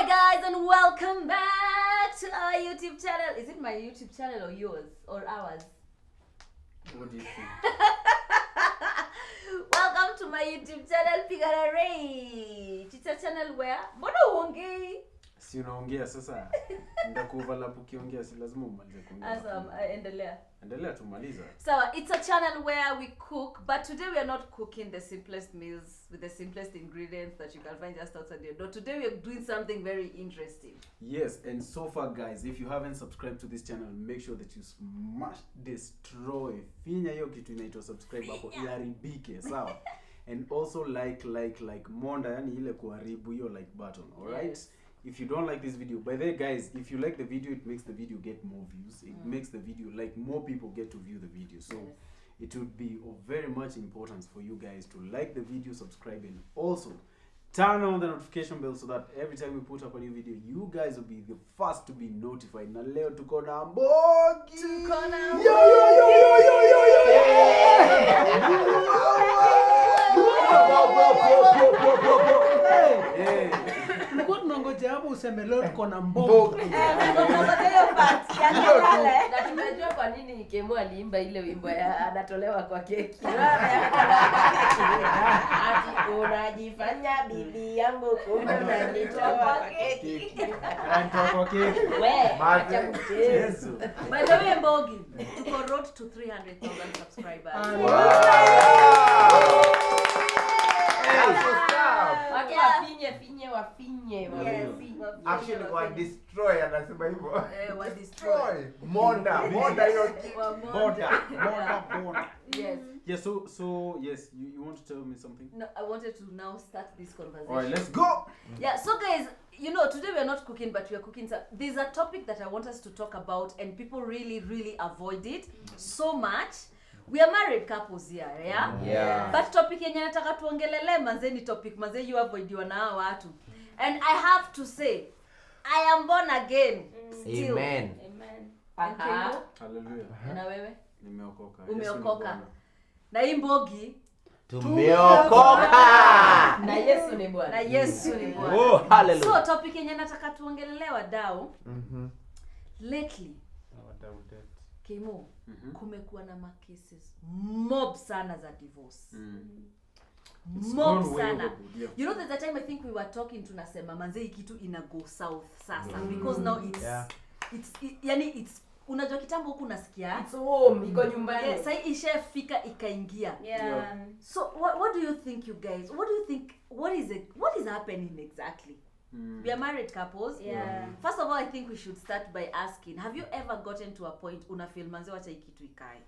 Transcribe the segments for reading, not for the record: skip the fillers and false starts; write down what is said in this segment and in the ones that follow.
Hi guys and welcome back to our YouTube channel. Is it my YouTube channel or yours or ours? What do you think? Welcome to my YouTube channel, Pika Na Raych. It's a channel where mbona uongei? Si unaongea sasa. Ndakuoverlap ukiongea si lazima umalize kuongea. Asa endelea tumaliza. So it's a channel where we cook, but today we are not cooking the simplest meals with the simplest ingredients that you can find just outside your door. Today we are doing something very interesting. Yes, and so far guys, if you haven't subscribed to this channel, make sure that you smash, destroy, finya hiyo kitu inaitwa subscribe hapo iharibike, sawa? And also like monda, yani ile kuharibu hiyo like button, all right? Yes. If you don't like this video, by the way guys, if you like the video, it makes the video get more views. It makes the video, like more people get to view the video. So it would be of very much importance for you guys to like the video, subscribe, and also turn on the notification bell so that every time we put up a new video, you guys will be the first to be notified. Na leo tuko na mbogi. Tuko na mbogi. Tulikuwa tunangoja hapo useme leo tuko na mbogi. Na tumejua kwa nini Kemo aliimba ile wimbo ya anatolewa kwa keki. Ati unajifanya bibi yangu kumbe unanitoa kwa keki. Anatoa kwa keki. Wewe acha mchezo. By the way, Mbogi, tuko road to 300,000 subscribers. Wafinye. Actually wa destroy anasema hivyo. Wa destroy. Monda hiyo Monda. Yes. Yeah, so yes, you want to tell me something? No, I wanted to now start this conversation. All right, let's go. Yeah, so guys, you know, today we are not cooking, but we are cooking. There's a topic that I want us to talk about, and people really avoid it so much. We are married couples here, yeah? Yeah. But topic yenye nataka tuongelele manze ni topic manze you avoidiwa na hawa watu. And I have to say, I am born again. Still. Amen. Hallelujah. Na wewe? Nimeokoka. Umeokoka. Na hii Mbogi Tumeokoka. Na Yesu ni Bwana. Na Yesu ni Bwana. Oh, hallelujah. So topic yenye nataka tuongelele wadau. Lately Kemo, kumekuwa na cases mob sana za divorce. Mob sana. You know, there's a time I think we were talking tunasema manze kitu ina go south sasa because now it's unajua kitambo huku nasikia It's home, iko nyumbani. Yeah, sasa ishafika ikaingia. Yeah. So what do you think, you guys? What do you think, what is happening exactly? We are married couples. Yeah. First of all, I think we should start by asking, have you ever gotten to a point una feel manze wacha ikitu ikae?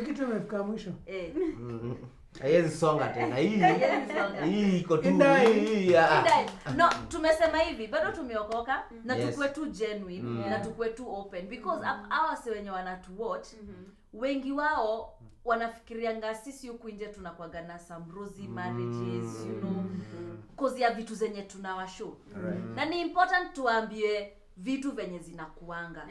Kitu imefika mwisho. Haiwezi songa tena. Hii iko tu. No, tumesema hivi, bado tumeokoka na tukue tu genuine na tukue tu open because hawa si wenye wanatu watch wengi wao wanafikirianga sisi huku nje tunakuaga na some rosy marriages, you know, cause ya vitu zenye tunawashow. Na ni important tuambie vitu venye zinakuanga.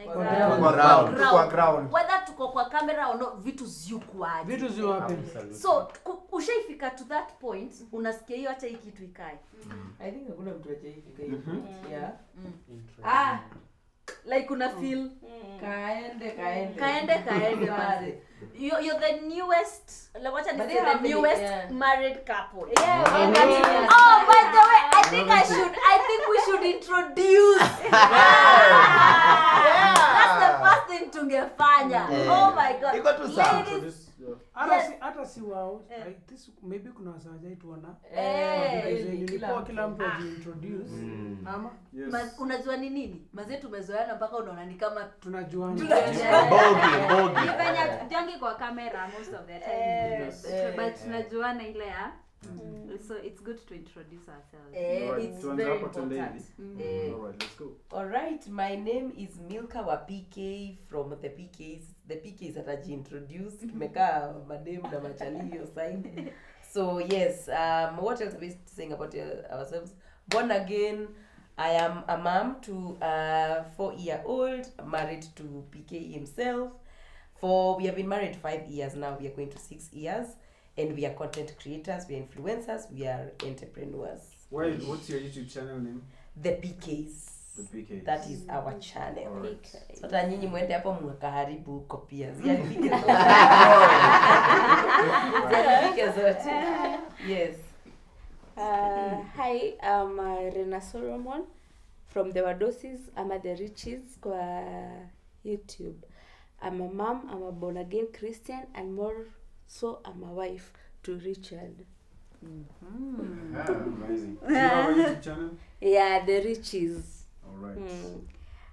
Kwa ground. Whether tuko kwa camera or not, vitu zikuaje. Vitu zi wapi? So ushaifika to that point, unasikia hiyo acha hii kitu ikae. I think hakuna mtu achaifika hiyo. Yeah. Like una feel kaende basi. You're the newest, wacha niseme the newest married couple. Yeah. Oh, by the way, I think we should introduce. That's the first thing tungefanya. Oh my God. Iko tu sawa. Hata si wao. This maybe kuna wasawaji tuona. Kila mtu ajiintroduce. Ama? Yes. Unajua ni nini? Maze tumezoeana mpaka unaona ni kama tunajuana. Mbogi. Ifanya jangi kwa kamera most of the time. But tunajuana ile ya. So it's good to introduce ourselves. It's very important. All right, let's go. All right, my name is Milka wa PK from the Peekays. The Peekays that I introduced. Tumeka madem na machalio side. So yes, what else are we saying about ourselves? Born again. I am a mom to a 4-year-old, married to PK himself. We have been married 5 years now. We are going to 6 years. And we are content creators, we are influencers, we are entrepreneurs. What's your YouTube channel name? the Peekays. The Peekays. That is our channel. Alright. So hata nyinyi mwende hapo mwakaharibu huko pia. Ziharibike zote. Yes. Hi, I'm Rena Solomon from the Wadosis. I'm at the Ritchies kwa YouTube. I'm a mom, I'm a born again Christian, and more so I'm a wife to Richard. Amazing. Do you have a YouTube channel? Yeah, the Ritchies. Alright.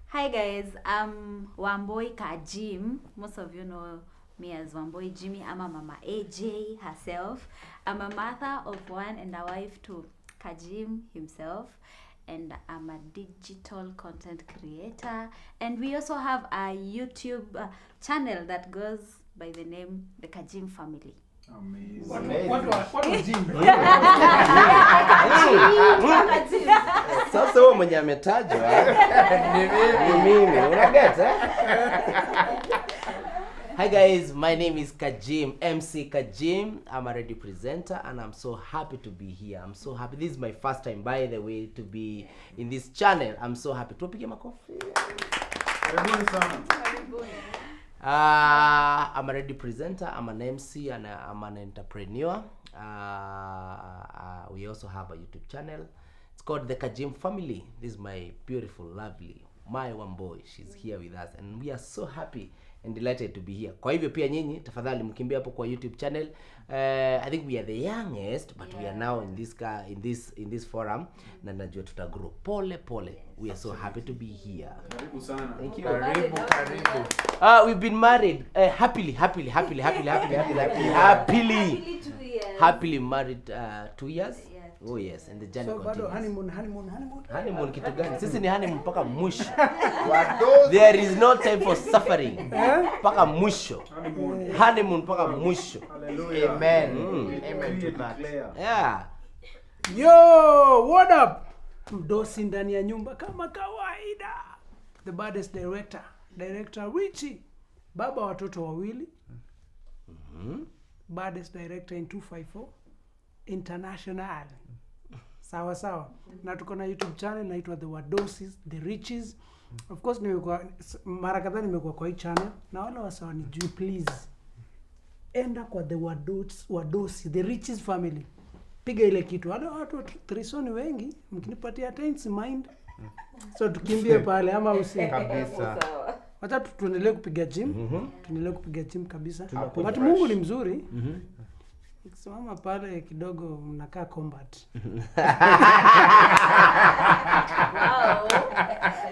Hi guys, I'm Wamboi Kajim. Most of you know me as Wamboi Jimmy. I'm a Mama AJ herself. I'm a mother of one and a wife to Kajim himself. And I'm a digital content creator. And we also have a YouTube channel that goes by the name The Kajim Family. Amazing. What was Jim? Sasa huyo mwenye ametajwa ni mimi. Unaget Hi guys, my name is Kajim, MC Kajim. I'm a radio presenter and I'm so happy to be here. I'm so happy. This is my first time, by the way, to be in this channel. I'm so happy. Tupige makofi. Karibuni sana. I'm a radio presenter, I'm an MC, and I'm an entrepreneur. We also have a YouTube channel. It's called The Kajim Family. This is my beautiful, lovely, my one boy. She's here with us, and we are so happy and delighted to be here. Kwa hivyo pia nyinyi tafadhali mkimbia hapo kwa YouTube channel. I think we are the youngest, but we are now in this forum. Na najua tutagrow pole pole. We are so happy to be here. Karibu sana. Thank you. Karibu. We've been married happily Happily 2 married 2 years. Yes. Oh yes, and the journey So bado continues. honeymoon. Honeymoon kitu gani? Sisi ni honeymoon mpaka mwisho. Wadosi. There is no time for suffering. Mpaka mwisho. Honeymoon. Honeymoon mpaka mwisho. Hallelujah. Amen. Decree Amen to and that. declare. Yeah. Yo, what up? Mdosi ndani ya nyumba kama kawaida. The baddest director Ritchie. Baba watoto wawili. Baddest director in 254 international. Sawa. Na tuko na YouTube channel inaitwa The Wadosis, The Ritchies. Of course nimekuwa mara kadhaa nimekuwa kwa hii channel na wale wasawa ni juu, please enda kwa The Wadosi, The Ritchies family. Piga ile kitu. Wale watu trisoni wengi mkinipatia attention mind. So tukimbie pale ama usi Kabisa. Wacha tuendelee kupiga gym. Tuendelee kupiga gym kabisa. But Mungu ni mzuri. Ukisimama pale kidogo mnakaa combat.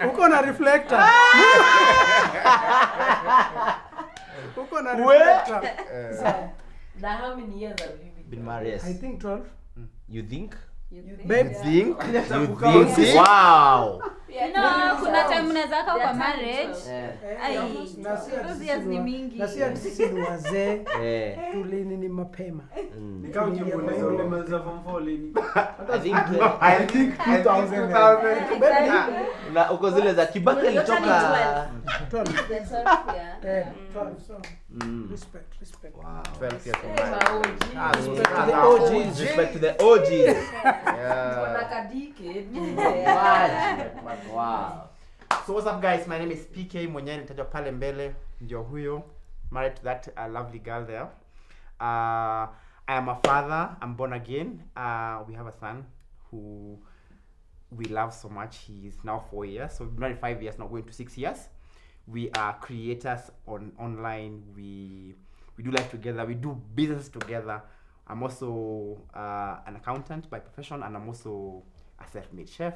Uko na reflector. Uko na reflector. Now how many years have you Been married. I think 12. You think? Babe, You think? Wow. Kuna time unaweza kaa kwa marriage. Ai, na si ati those years sisi ni wa- mingi. na si ati sisi ni wazee. Eh. Tulini ni mapema. Ni kama ukimuuliza ulimaliza form 4 lini? I think I think 2000. na uko zile za Kibaki alitoka 12. The 12 year. 12. So respect. wow. 12 years old. The OGs. Respect to the OGs. Yeah. Wow. So what's up guys, my name is PK, mwenyewe nitajwa pale mbele ndio huyo, married to that lovely girl there. I am a father, I'm born again. We have a son who we love so much. He is now 4 years, so we've been married 5 years now, going to 6 years. We are creators online. We do life together, we do business together. I'm also an accountant by profession, and I'm also a self-made chef.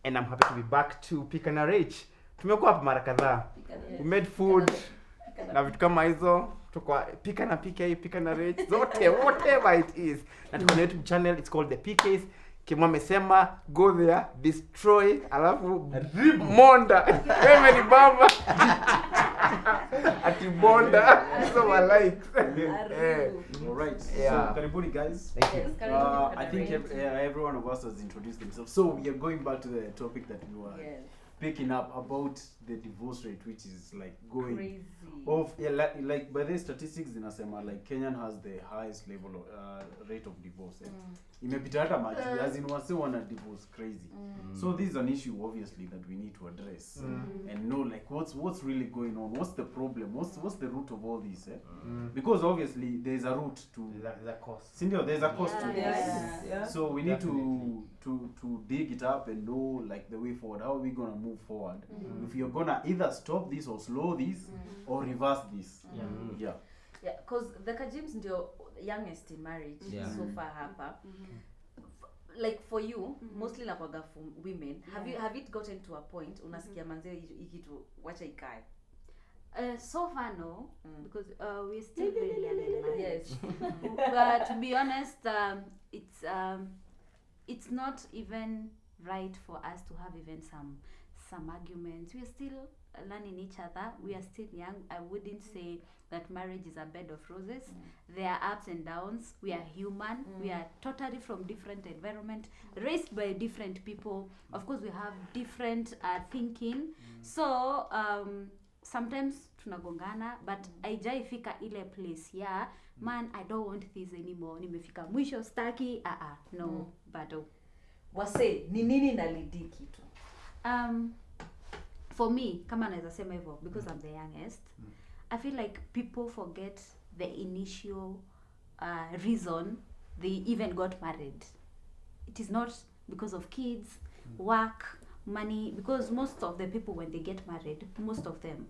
And I'm happy to be back to Pika Na Raych. Tumekuwa hapa mara kadhaa. We made food na vitu kama hizo. Tuko Pika na PK, Pika Na Raych, zote whatever it is. Na tuko na YouTube channel, it's called the Peekays. Kimwa amesema go there, destroy, alafu monda. Wewe ni baba. Ati bonda. So I like. Alright. Yeah. So karibuni guys. Thank you. I think every one of us has introduced themselves. So we are going back to the topic that we were picking up about the divorce rate, which is like going Crazy. off. Yeah, like by the statistics zinasema like Kenyan has the highest level of, rate of divorce. imepita hata maji, as in wase wana divorce crazy. So this is an issue obviously that we need to address and know like what's really going on, what's the problem, what's the root of all this, because obviously there's a root to the cost. Cindy, there's a cost to this. Yeah. So we need to dig it up and know like the way forward. How are we gonna move forward? If you're gonna either stop this or slow this or reverse this. Yeah. Yeah, because the Kajims ndio youngest in marriage so far hapa. Like for you, mostly nakwaga for women. Have it gotten to a point unasikia manzee hii kitu wacha ikae? So far no, because we're still very young in marriage. Yes. But to be honest, it's not even right for us to have even some arguments. We're still learning each other. We are still young. I wouldn't say that marriage is a bed of roses. There are ups and downs. We are human. We are totally from different environment, raised by different people. Of course, we have different thinking. So sometimes tunagongana, but haijaifika ile place man, I don't want this anymore. Nimefika mwisho staki. No, bado. Wase ni nini nalidi kitu? For me, kama naweza sema hivyo, because I'm the youngest, I feel like people forget the initial reason they even got married. It is not because of kids, work, money, because most of the people when they get married, most of them,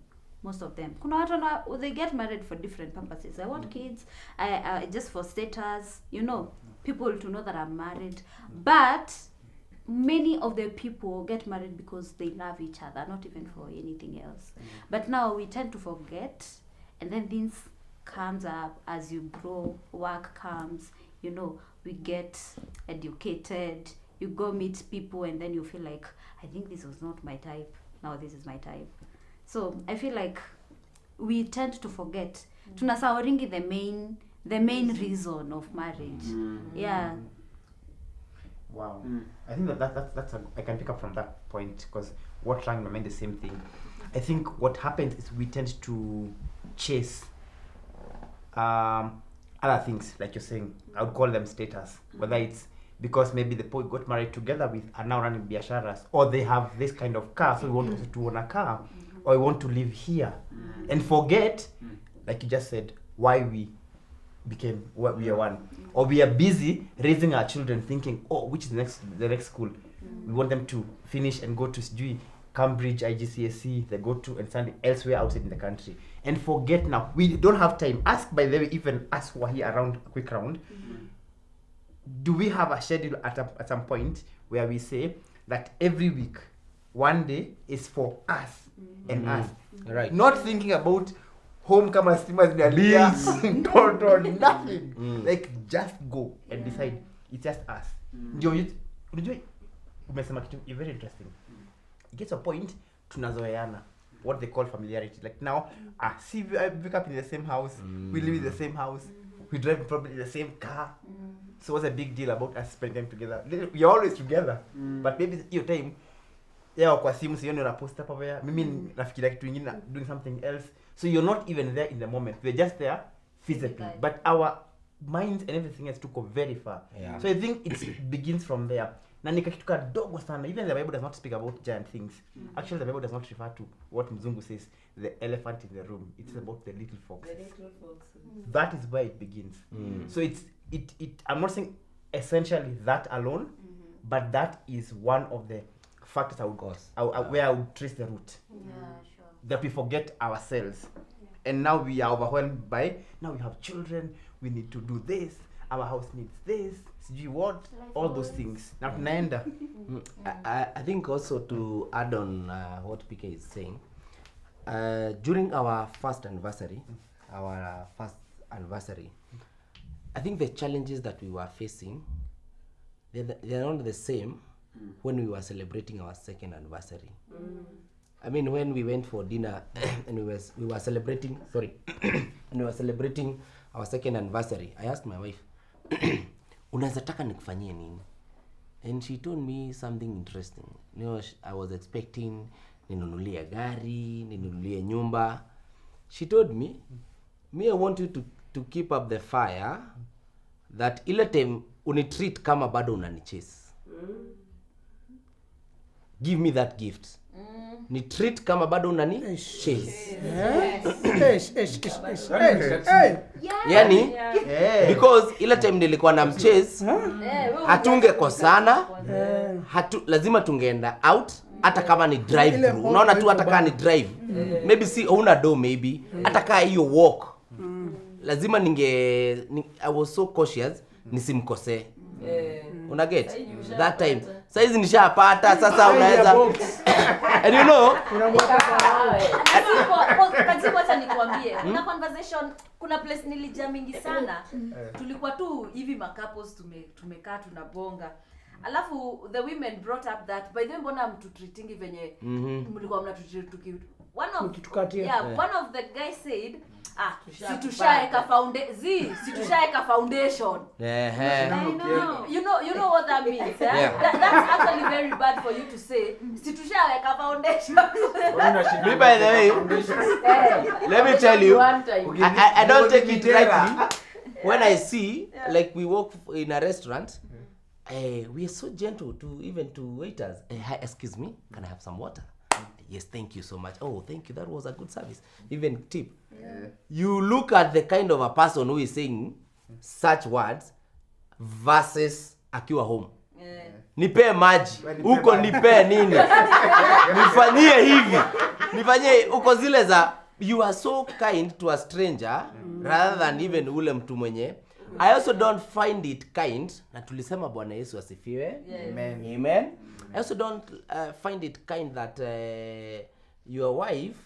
kuna watu they get married for different purposes. I want kids, I just for status, people to know that I'm married. But many of the people get married because they love each other, not even for anything else. But now we tend to forget, and then things comes up as you grow, work comes, we get educated, you go meet people, and then you feel like, I think this was not my type, now this is my type. So I feel like we tend to forget. Tunasawaringi the main reason of marriage. Yeah. Wow. I think that's I can pick up from that point, because what trying to mind the same thing. I think what happens is we tend to chase other things, like you're saying. I would call them status, whether it's because maybe the people got married together with are now running biasharas, or they have this kind of car, so we want to own a car, or we want to live here, and forget, like you just said, why we became what we are one, or we are busy raising our children thinking, which is the next school we want them to finish and go to Cambridge, IGCSE, they go to and study elsewhere outside in the country, and forget now we don't have time. Ask, by the way, even us who are here around a quick round, do we have a schedule at some point where we say that every week one day is for us and us, right? Not thinking about home kama stima zinalia, nothing. Like just go and decide it's just us. Unajua umesema kitu very interesting. It gets a point tunazoeana, what they call familiarity. Like now, see, I wake up in the same house, we live in the same house, we drive probably in the same car. So what's a big deal about us spending time together? We're always together, but maybe your time kwa simu sioni una post hapa where mimi nafikiria kitu kingine, doing something else, so you're not even there in the moment. We're just there physically, but our minds and everything has to go very far. So I think it begins from there. Na ni kitu kadogo sana. Even the Bible does not speak about giant things. Actually, the Bible does not refer to what Mzungu says, the elephant in the room. It's about the little foxes. That is where it begins. So it I'm not saying essentially that alone, but that is one of the factors where I would trace the root. That we forget ourselves, and now we are overwhelmed by, now we have children, we need to do this, our house needs this, what, all those things. Now tunaenda. I think also to add on what Pika is saying, during our first anniversary, I think the challenges that we were facing, they're not the same when we were celebrating our second anniversary. I mean, when we went for dinner and we were celebrating our second anniversary, I asked my wife, unaweza taka nikufanyie nini? And she told me something interesting. I was expecting ninunulie gari, ninunulie nyumba. She told me, I want you to keep up the fire, that ile time unitreat kama bado unanichase. Give me that gift. Ni treat kama bado unanichase. Yani because ile time nilikuwa na mchase hatungekosana, lazima tungeenda out hata kama ni drive through. Unaona tu hata kama ni drive. Maybe si una do maybe hata kama hiyo walk. Lazima I was so cautious nisimkosee. Una get that time. Saizi nishapata sasa unaweza and you know Kajim, acha nikwambie. Kuna conversation, kuna place nilijaa mingi sana. Tulikuwa tu hivi couples tumekaa tunabonga. Alafu the women brought up that by the way mbona mtu treating venye mlikuwa mnatutreat one of the guys said situshaeka foundation. You know what that means. That's actually very bad for you to say situshaeka foundation. Me by the way, let me tell you, I don't take it lightly when I see like we work in a restaurant. We are so gentle to waiters. Hi, excuse me, can I have some water? Yes, thank you so much. Oh, thank you, that was a good service. Even tip. You look at the kind of a person who is saying such words versus akiwa home. Nipe maji, uko nipe nini? Nifanyie hivi. Nifanyie uko zile za you are so kind to a stranger rather than even ule mtu mwenye. I also don't find it kind, na tulisema Bwana Yesu asifiwe. Amen. I also don't find it kind that your wife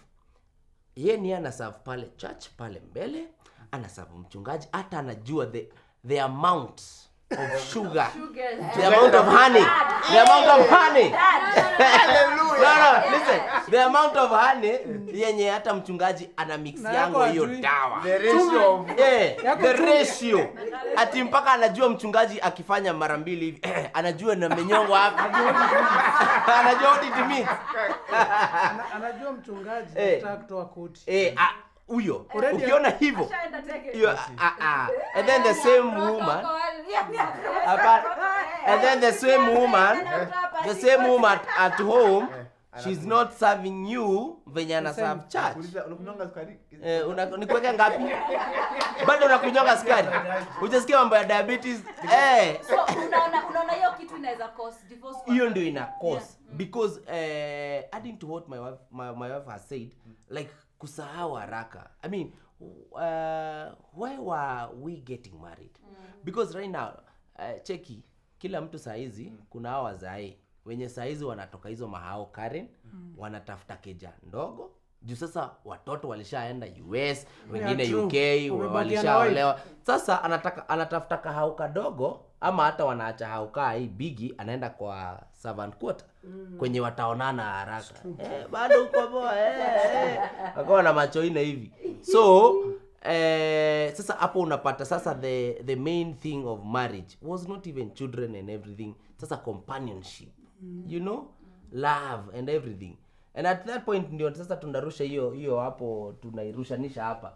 yeye anaserve pale church pale mbele, anaserve mchungaji hata anajua the amount of sugar, the amount of honey, Hallelujah. No, listen, the amount of honey yenye hata mchungaji ana mix yango hiyo dawa, the ratio ati mpaka anajua mchungaji akifanya mara 2 hivi anajua na menyongo hapa anajua what it means. Anajua mchungaji anataka kutoa koti huyo ukiona hivyo and then the same woman at home she's not serving you venye ana serve church. Nikuweka ngapi? Bado unakunyonga sukari. Hujasikia mambo ya diabetes? So unaona hiyo kitu inaweza cause divorce. Hiyo ndio ina cause because adding to what my wife has said, like kusahau haraka. I mean, why were we getting married? Because right now, cheki, kila mtu saizi, kuna hawa wazae. Wenye saizi wanatoka hizo mahao Karen, wanatafuta keja ndogo. Juu sasa watoto walishaenda US, wengine UK, walishaolewa. Sasa anatafuta kahao kadogo, ama hata wanaacha haukaa hii bigi, anaenda kwa servant quarter. Kwenye wataonana haraka. Bado uko poa wakawa na macho ine hivi. So sasa hapo unapata sasa the main thing of marriage was not even children and everything. Sasa companionship. You know? Love and everything. And at that point ndio sasa tunarusha hiyo hapo tunairushanisha hapa.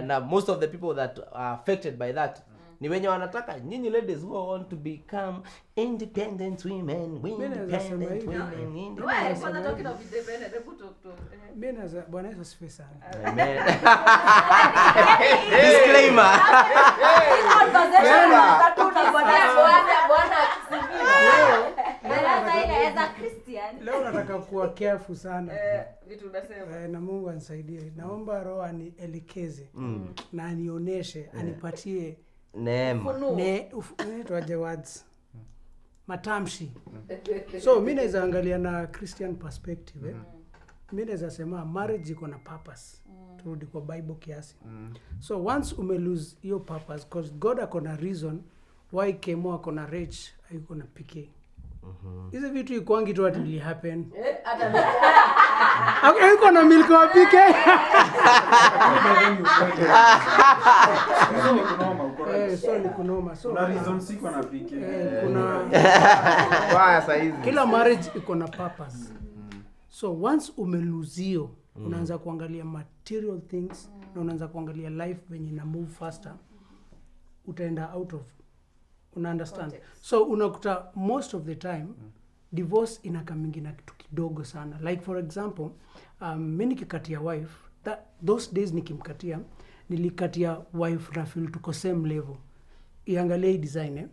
Na most of the people that are affected by that ni wenye wanataka nyinyi ladies who want to become independent women. Bwana Yesu asifiwe sana. Amen. Disclaimer. Leo nataka kuwa careful sana. Vitu unasema. Na Mungu anisaidie. Naomba Roho anielekeze na anionyeshe, anipatie neema. Tuaje words. Matamshi. So mimi naweza angalia na Christian perspective. Mimi naweza sema marriage iko na purpose. Turudi kwa Bible kiasi. So once lose your purpose, because God akona reason why Kemo akona Rage ayuko na PK. Hizo vitu ikwangi tu will happen. Ayuko na milk wa PK. So ni kunoma. So na reason siko na PK. Kuna Baya saizi. Kila marriage iko na purpose. So once umeluzio, unaanza kuangalia material things na unaanza kuangalia life venye na move faster, utaenda out of una understand Context. so unakuta most of the time divorce inakamingi na kitu kidogo sana like for example mimi nikikatia wife those days nikimkatia nilikatia wife na feel tuko same level iangalie hii design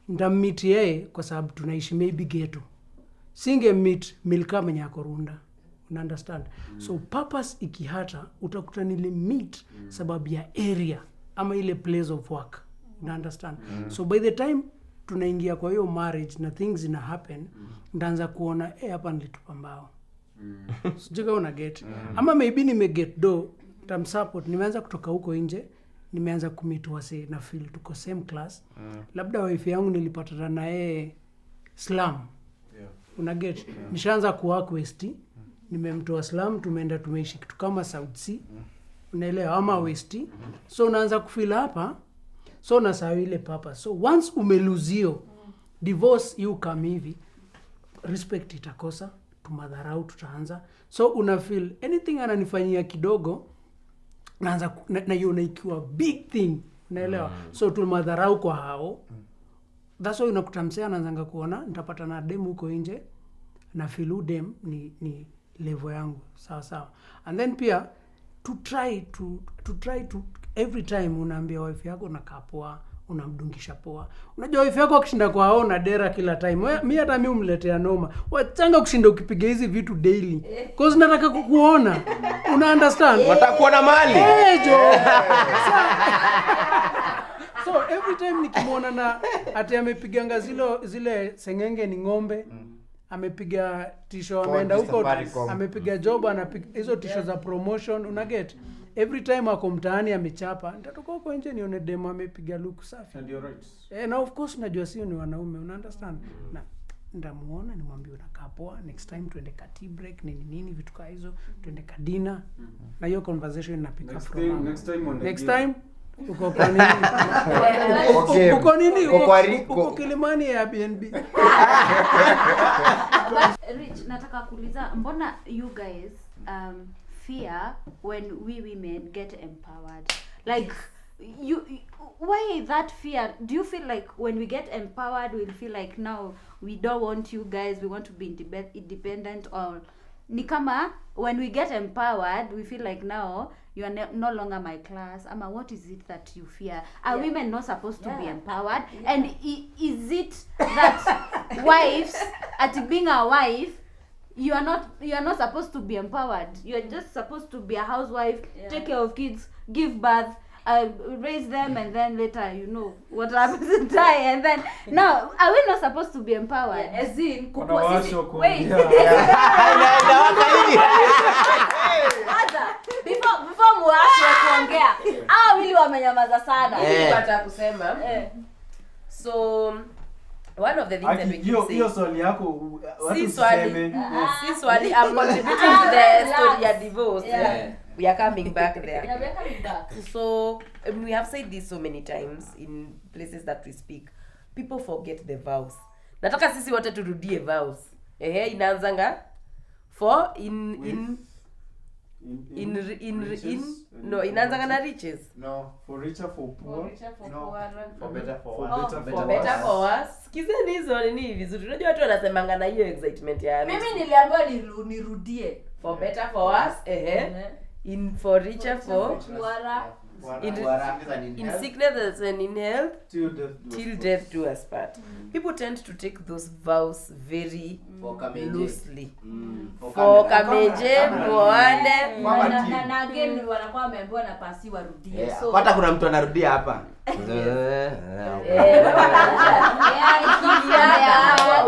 nitammeet yeye kwa sababu tunaishi maybe ghetto singe meet Milka mwenye ako Runda una understand so purpose ikihata utakuta meet sababu ya area ama ile place of work una understand so by the time tunaingia kwa hiyo marriage na things ina happen ndaanza kuona hapa nilitupa mbao sijui una get ama maybe nimeget do tam support nimeanza kutoka huko nje nimeanza kumeet wase na feel tuko same class labda wife yangu nilipatana na yeye slum una get nishaanza kuwork west nimemtoa slum tumeenda tumeishi kitu kama South Sea unaelewa ama west so unaanza kufeel hapa so nasawa ile papa so once umeluzio divorce you come hivi respect itakosa tumadharau tutaanza so una feel anything ananifanyia kidogo naanza na yona ikiwa big thing unaelewa so tumadharau kwa hao that's why unakutamsea anaanza kuona nitapata na demu huko nje na feel dem ni level yangu sawa and then pia to try to every time unaambia wife yako nakaa poa unamdungisha poa unajua wife yako akishinda kwa hao na dera kila time mimi hata mimi umletea noma wachanga kushinda ukipiga hizi vitu daily cause nataka kukuona una understand watakuwa na mali jo so every time nikimwona na ati amepiganga zile sengenge ni ng'ombe amepiga tisho ameenda huko amepiga job anapiga hizo tisho za promotion una get every time ako mtaani amechapa nitatoka huko nje nione demo amepiga look safi and you're right na of course najua sio ni wanaume una understand na ndamuona nimwambie unakaa poa next time tuende ka tea break nini vitu kama hizo tuende ka dinner na hiyo conversation inapiga from next time uko kwa nini uko nini uko Kilimani ya Airbnb Rich, nataka kuuliza mbona you guys fear when we women get empowered like you why that fear do you feel like when we get empowered we'll feel like now we don't want you guys we want to be independent or ni kama when we get empowered we feel like now you are no longer my class ama what is it that you fear are women not supposed to be empowered and is it that wives at being a wife you are not supposed to be empowered you are just supposed to be a housewife take care of kids give birth raise them and then later you know what happens in time and then now are we not supposed to be empowered as in wait before muache kuongea wili wamenyamaza sana nilipata kusema so one of the things that we keep hiyo swali yako si swali I'm contributing to the story ya divorce we are coming back there we are coming back so we have said this so many times in places that we speak people forget the vows nataka sisi wote turudie vows inaanzanga for in inaanzanga na riches for richer for poor for better for for better for us kizeni hizo ni vizuri unajua watu wanasemanga na hiyo excitement ya mimi niliambiwa nirudie for better for us in for richer for in sickness and in health till death do us part people tend to take those vows very loosely for kamenje muone na again wanakuwa wameambiwa na pasi warudie so hata kuna mtu anarudia hapa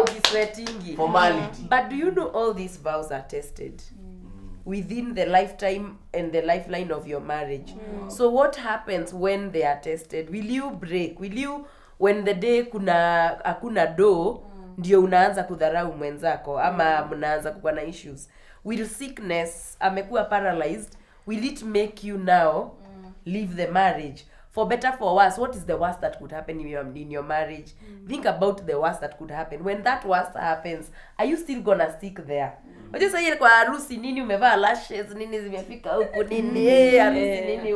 ukisweatingi formality but do you know all these vows are tested within the lifetime and the lifeline of your marriage so what happens when they are tested will you break will you when the day hakuna do ndio unaanza kudharau mwenzako ama mnaanza kuwa na issues will sickness amekuwa paralyzed will it make you now leave the marriage for better for worse what is the worst that could happen in your marriage think about the worst that could happen when that worst happens are you still gonna stick there unajua sasa kwa harusi nini umevaa lashes nini zimefika huko nini harusi nini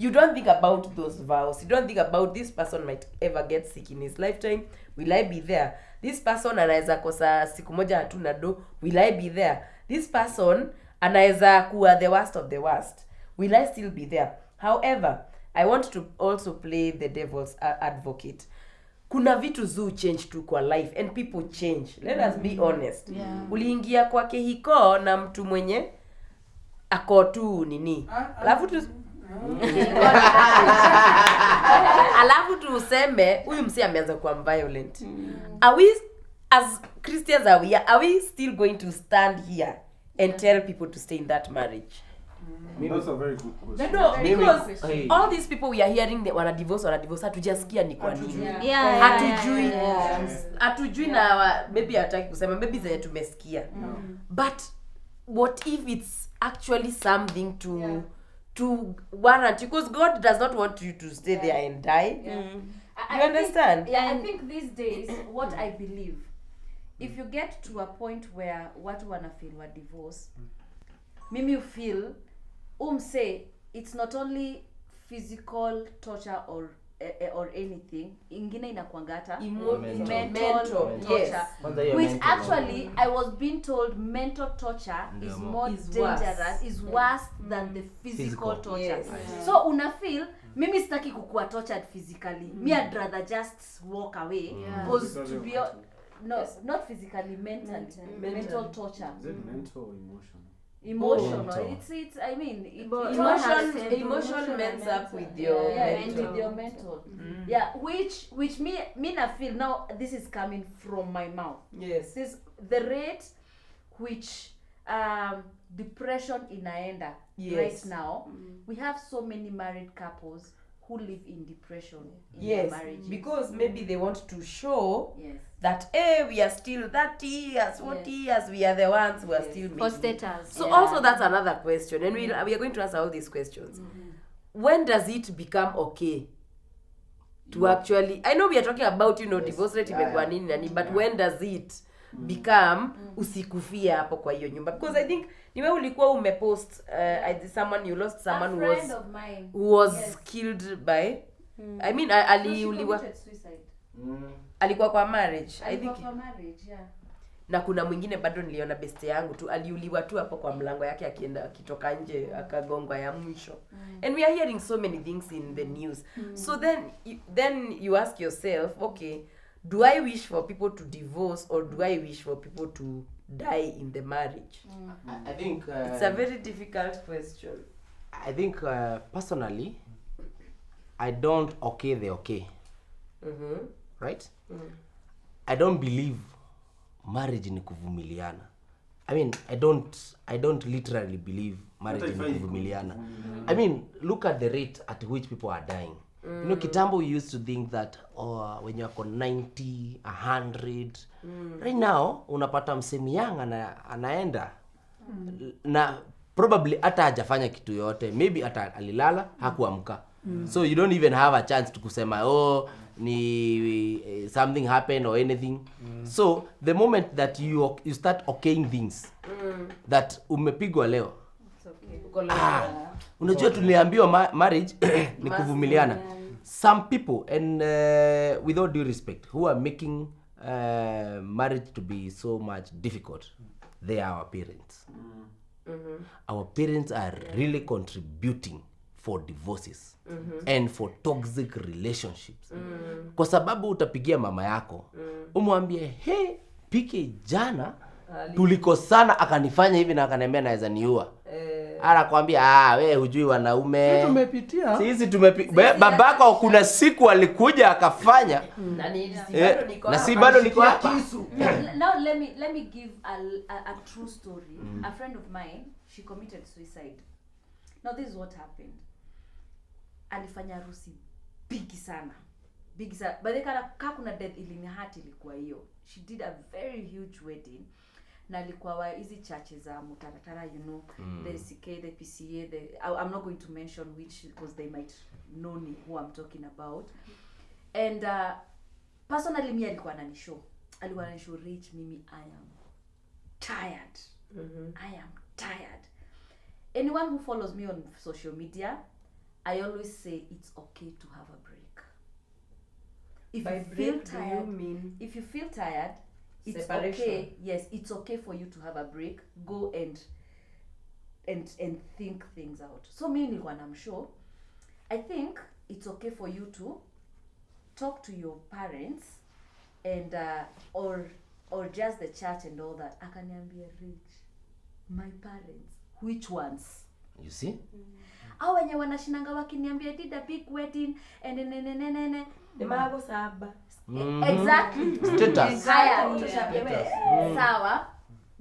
you don't think about those vows. You don't think about this person might ever get sick in his lifetime. Will I be there? This person anaweza kosa siku moja hatuna do. Will I be there? This person anaweza kuwa the worst of the worst. Will I still be there? However, I want to also play the devil's advocate. Kuna vitu zoo change tu kwa life and people change. Let us be honest. Uliingia kwake hiko na mtu mwenye ako tu nini. Alafu tu useme huyu msi ameanza kuwa violent. Are we as Christians are we still going to stand here and tell people to stay in that marriage? That's a very good question. No, because all these people we are hearing they wana divorce hatujasikia ni kwa nini. Hatujui na maybe hataki kusema maybe zenye tumesikia. But what if it's actually something to warrant, because God does not want you to stay there and die. You understand? I think these days what I believe, if you get to a point where watu wana feel wa divorce, mimi you feel say it's not only physical torture or anything, ingine inakuangata mental torture, which actually I was being told mental torture is more dangerous, is worse than the physical torture. So una feel mimi sitaki kukua tortured physically. Me I'd rather just walk away because to be not physically, mental torture. Is it mental or emotional? Emotional. It's I mean emotion mends up with your with your mental. Which me I feel now this is coming from my mouth. Yes. This the rate which depression inaenda right now. We have so many married couples who live in depression in their marriages. Because maybe they want to show that we are still 30 years, 40 years, we are the ones who are still making for status. So also that's another question, and we are going to answer all these questions. When does it become okay to actually, I know we are talking about divorce rate imekuwa nini nani, but when does it become usikufia hapo kwa hiyo nyumba? Because I think niwe ulikuwa umepost someone you lost someone who was killed by I mean aliuliwa alikuwa kwa marriage. I think kwa marriage, na kuna mwingine bado niliona beste yangu tu aliuliwa tu hapo kwa mlango yake akienda akitoka nje akagongwa ya mwisho. And we are hearing so many things in the news. So then you ask yourself, okay, do I wish for people to divorce or do I wish for people to die in the marriage? I think it's a very difficult question. I think personally I don't okay the okay. Right? I don't believe marriage ni kuvumiliana. I mean, I don't literally believe marriage ni kuvumiliana. I mean, look at the rate at which people are dying. Kitambo we used to think that when you are 90, 100, right now unapata msemi young anaenda na probably hata hajafanya kitu yote, maybe hata alilala hakuamka. So you don't even have a chance to kusema ni something happened or anything. So the moment that you start okaying things that umepigwa leo, unajua tuliambiwa marriage ni kuvumiliana. Some people, and with all due respect, who are making marriage to be so much difficult, they are our parents. Our parents are really contributing for divorces and for toxic relationships. Kwa sababu utapigia mama yako umwambie, hey, Pika jana tulikosana akanifanya hivi na akaniambia naweza niua. Anakuambia wewe hujui wanaume. Sisi tumepitia. Sisi tumepitia. Babako kuna siku alikuja akafanya. Na si bado niko hapa. Now let me give a true story. A friend of mine, she committed suicide. Now this is what happened. Alifanya harusi big sana. But they kuna death ilinihati ilikuwa hiyo. She did a very huge wedding. Na alikuwa hizi churches za mutaratara, the CK, the PCA, I'm not going to mention which because they might know who I'm talking about. And personally me alikuwa ananishow Rich, mimi I am tired. I am tired. Anyone who follows me on social media, I always say it's okay to have a break. If By you break, feel do you tired, mean if you feel tired, it's separation? okay. Yes, it's okay for you to have a break. Go and think things out. So me nilikuwa I'm sure. I think it's okay for you to talk to your parents and or just the church and all that. Akaniambia Rich, my parents, which ones? You see? Au wenye wanashinanga wakiniambia did a big wedding and Mago saba. Exactly. Status. Haya. Sawa.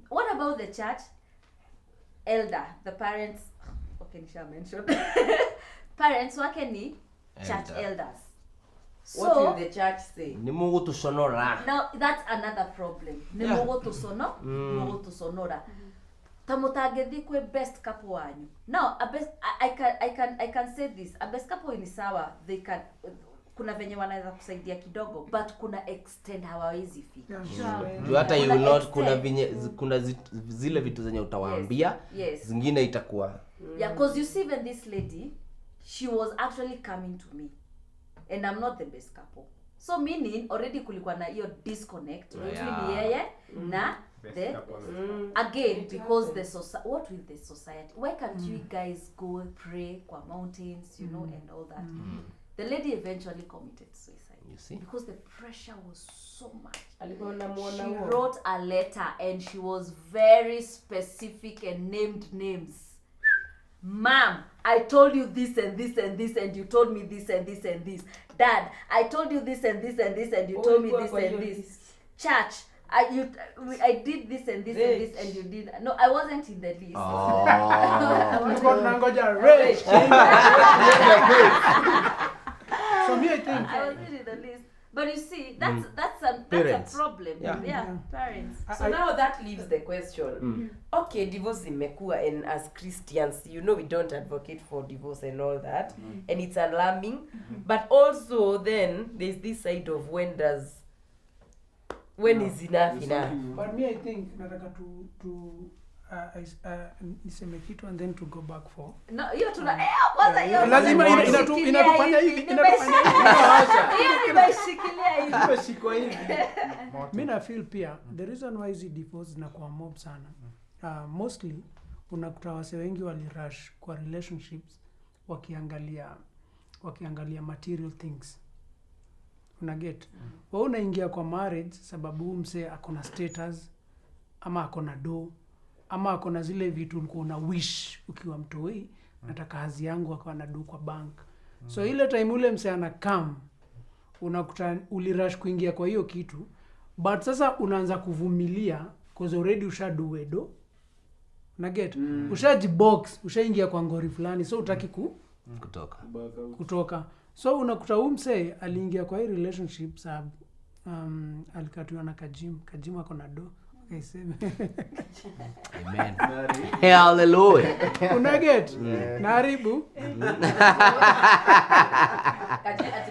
What about the church? Elder, the parents, okay, nisha mention. Parents wake ni church elders. What So, will the church say? Ni Mungu tusonora. now that's another problem. Ni Mungu tusono, Mungu tusonora. Tamutangethi kwe best couple wanyu. Now, I can say this. A best couple ni sawa. They can kuna venye wanaweza kusaidia kidogo, but kuna extend hawawezi fika. Juu hata you not kuna zile vitu zenye utawaambia. Yes. Zingine itakuwa. Yeah, because you see when this lady, she was actually coming to me. And I'm not the best couple. So meaning already kulikuwa na hiyo disconnect between yeye na the again because what will the society, why can't you guys go pray kwa mountains, you know, and all that. The lady eventually committed suicide. You see? Because the pressure was so much. She She wrote a letter and she was very specific and named names. Ma'am, I told you this and this and this and you told me this and this and this. Dad, I told you this and this and this and you told me this and this. Church, I did this and this and this and you did. No, I wasn't in the list. So me, I think I wasn't in the list. But you see, that's a problem. Yeah, parents. So now that leaves the question. Okay, divorce imekuwa, and as Christians, you know, we don't advocate for divorce and all that, and it's alarming. But also then there's this side of when is enough enough. But me, I think nataka niseme kitu and then to go back for. No, hiyo kwanza hiyo. Lazima inatufanya hivi, Hiyo nimeshikilia hivi. Nimeshikwa hivi. Mimi na feel pia the reason why hizi divorce zinakuwa mob sana. Mostly unakuta wase wengi walirush kwa relationships wakiangalia material things. Unaget? Wewe unaingia kwa marriage sababu mse akona status ama akona do ama akona zile vitu ulikuwa una wish ukiwa mtoi, nataka hazi yangu akawa na do kwa bank. So ile time ule mse ana come unakuta ulirush kuingia kwa hiyo kitu, but sasa unaanza kuvumilia because already ushadu wedo. Unaget? Ushajibox, ushaingia kwa ngori fulani, so utaki kutoka. So unakuta umse aliingia kwa hii relationship sababu alikatiwa na Kajim ako na do. Amen. Hallelujah. Unaget? Naribu.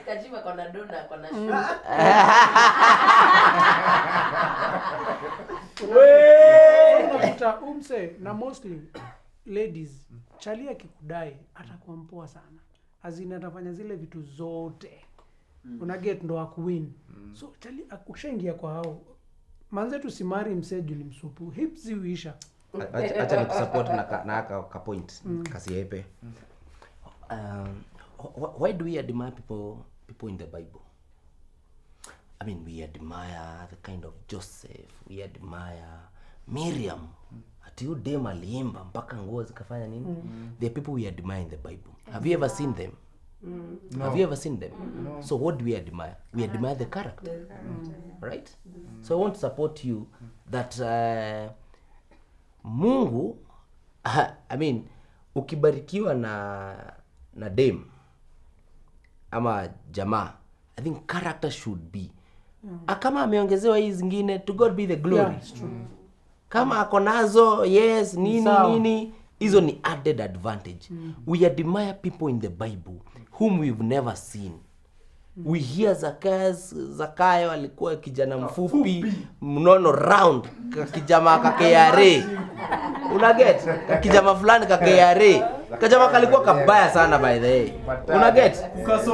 Kajim ako na do na ako na unakuta umse na mostly ladies chalia kikudai atakuwa mpoa sana. Azina atafanya zile vitu zote. Unaget ndo akuwin. So chali akushaingia kwa hao. Manze tusimari mseju ni msupu. Hipsi uisha. Acha nikusupport na aka point kasiepe. Why do we admire people in the Bible? I mean, we admire the kind of Joseph, we admire Miriam. Ati udem aliimba mpaka nguo zikafanya nini? There are people we admire in the Bible. Have you ever seen them? No. Have you ever seen them? No. So what do we admire? We admire the character. Right? So I want to support you that Mungu, I mean, ukibarikiwa na dem ama jamaa, I think character should be. Kama ameongezewa hizi zingine, to God be the glory. Yeah, it's true. Kama akonazo, yes, nini, hizo ni added advantage. We admire people in the Bible whom we've never seen. We hear Zakayo alikuwa kijana mfupi, mnono round, kijama kakeyare. Unaget? Kijama fulani kakeyare. Kajama kalikuwa kabaya sana by the way. Una get?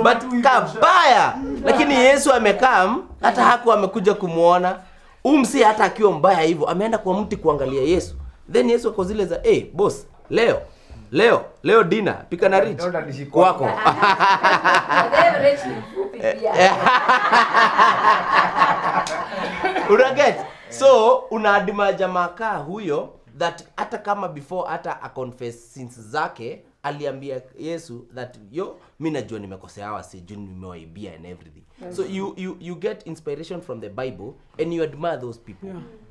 But kabaya. Lakini Yesu amekaa hata hakuwa amekuja kumuona. Umsi hata akiwa mbaya hivyo ameenda kwa mti kuangalia Yesu. Then Yesu ako zile za boss, leo dinner Pika Na Raych kwako. Una get? So unaadima jamaa kaa huyo that hata kama before hata a confess sins zake aliambia Yesu that mimi najua nimekosea hawa sijui nimewaibia and everything. So you get inspiration from the Bible and you admire those people.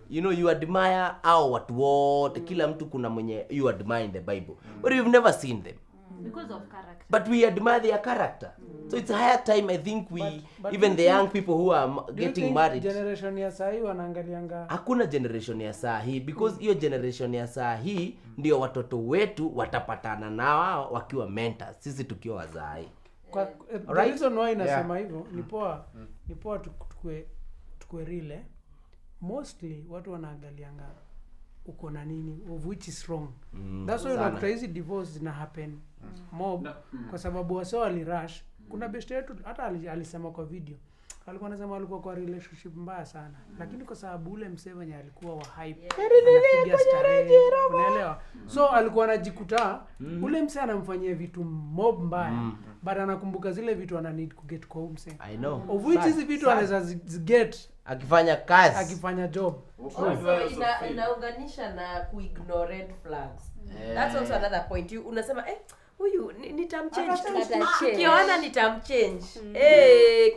You know, you admire watu wote, kila mtu kuna mwenye you admire in the Bible. But you've never seen them. Because of character. But we admire their character. So it's a higher time I think but even the young people who are getting married. Generation ya sahi wanaangalianga. Hakuna generation ya sahi because hiyo generation ya sahi ndio watoto wetu watapatana na wao wakiwa mentors, sisi tukiwa wazai. The reason why nasema hivyo ni poa tukue real. Mostly watu wanaangalianga uko na nini, of which is wrong. That's why unakuta hizi divorce zina happen mob kwa sababu wasio walirush. Kuna best yetu hata alisema kwa video, alikuwa anasema alikuwa kwa relationship mbaya sana, lakini kwa sababu ule msevenye alikuwa wa hype anapiga starehe, unaelewa? So alikuwa anajikuta ule mse anamfanyia vitu mob mbaya, but anakumbuka zile vitu ana need to get kwa mse. I know. Of which hizi vitu anaweza get akifanya kazi, akifanya job. Also inaunganisha na kuignore red flags. That's also another point. You unasema huyu nitamchange tu. Kiona nitamchange.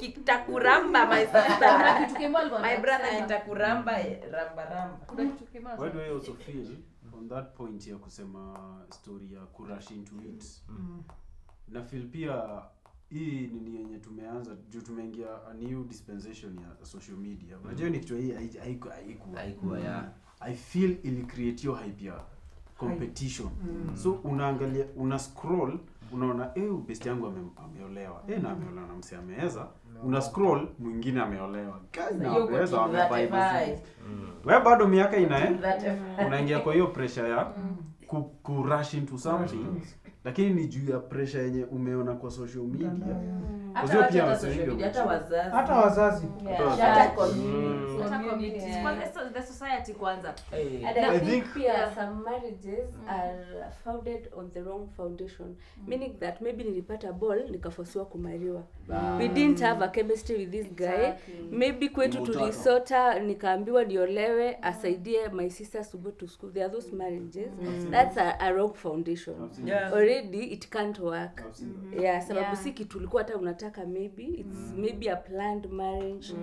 Kitakuramba my sister. My brother kitakuramba ramba. Why do I also feel on that point ya kusema story ya kurush into it? Na feel pia hii nini yenye tumeanza juu tumeingia a new dispensation ya social media. Unajua ni kitu hii haikuwa I feel ili create your hype ya competition. So unaangalia una scroll unaona best yangu ameolewa. Na ameolewa na mse ameweza. Una scroll mwingine ameolewa. Na ameweza amevibe. Wewe bado miaka unaingia kwa hiyo pressure ya ku rush into something. Lakini ni juu ya pressure yenye umeona kwa social media. Hata wazazi. Hata communities. Kwanza the society kwanza. And I think some marriages are founded on the wrong foundation. Meaning that maybe nilipata ball nikafosiwa kumariwa. We didn't have a chemistry with this guy. Maybe kwetu tulisota nikaambiwa niolewe asaidie my sisters to go to school. There are those marriages. That's a wrong foundation. Already it can't work. Sababu si kitu tulikuwa hata unataka maybe it's maybe a planned marriage.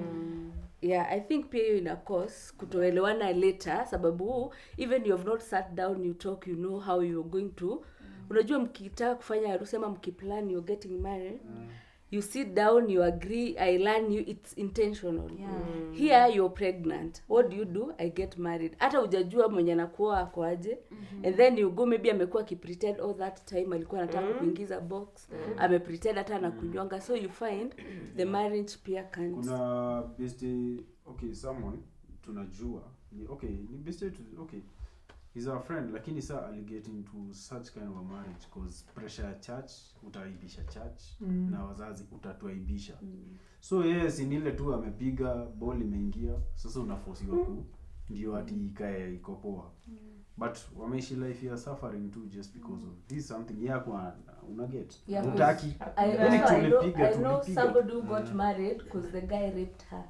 I think pia hiyo ina cause kutoelewana later sababu even you have not sat down you talk, you know how you're going to. Unajua mkitaka kufanya harusi ama mkiplan you're getting married. You sit down, you agree, I learn you, it's intentional. Here you're pregnant. What do? I get married. Hata hujajua mwenye anakuwa ako aje. And then you go maybe amekuwa pretend all that time alikuwa anataka kuingiza box. Amepretend hata anakunywanga. So you find the marriage pia can't. Kuna someone tunajua. Ni best he's our friend lakini saa aliget into such kind of a marriage cause pressure ya church utaibisha church na wazazi utatuaibisha. So yes ni ile tu amepiga ball imeingia sasa unaforcewa ndio ati ikae iko poa. But wameishi life ya suffering too just because of this something kwa una get utaki I know somebody who got married because the guy raped her.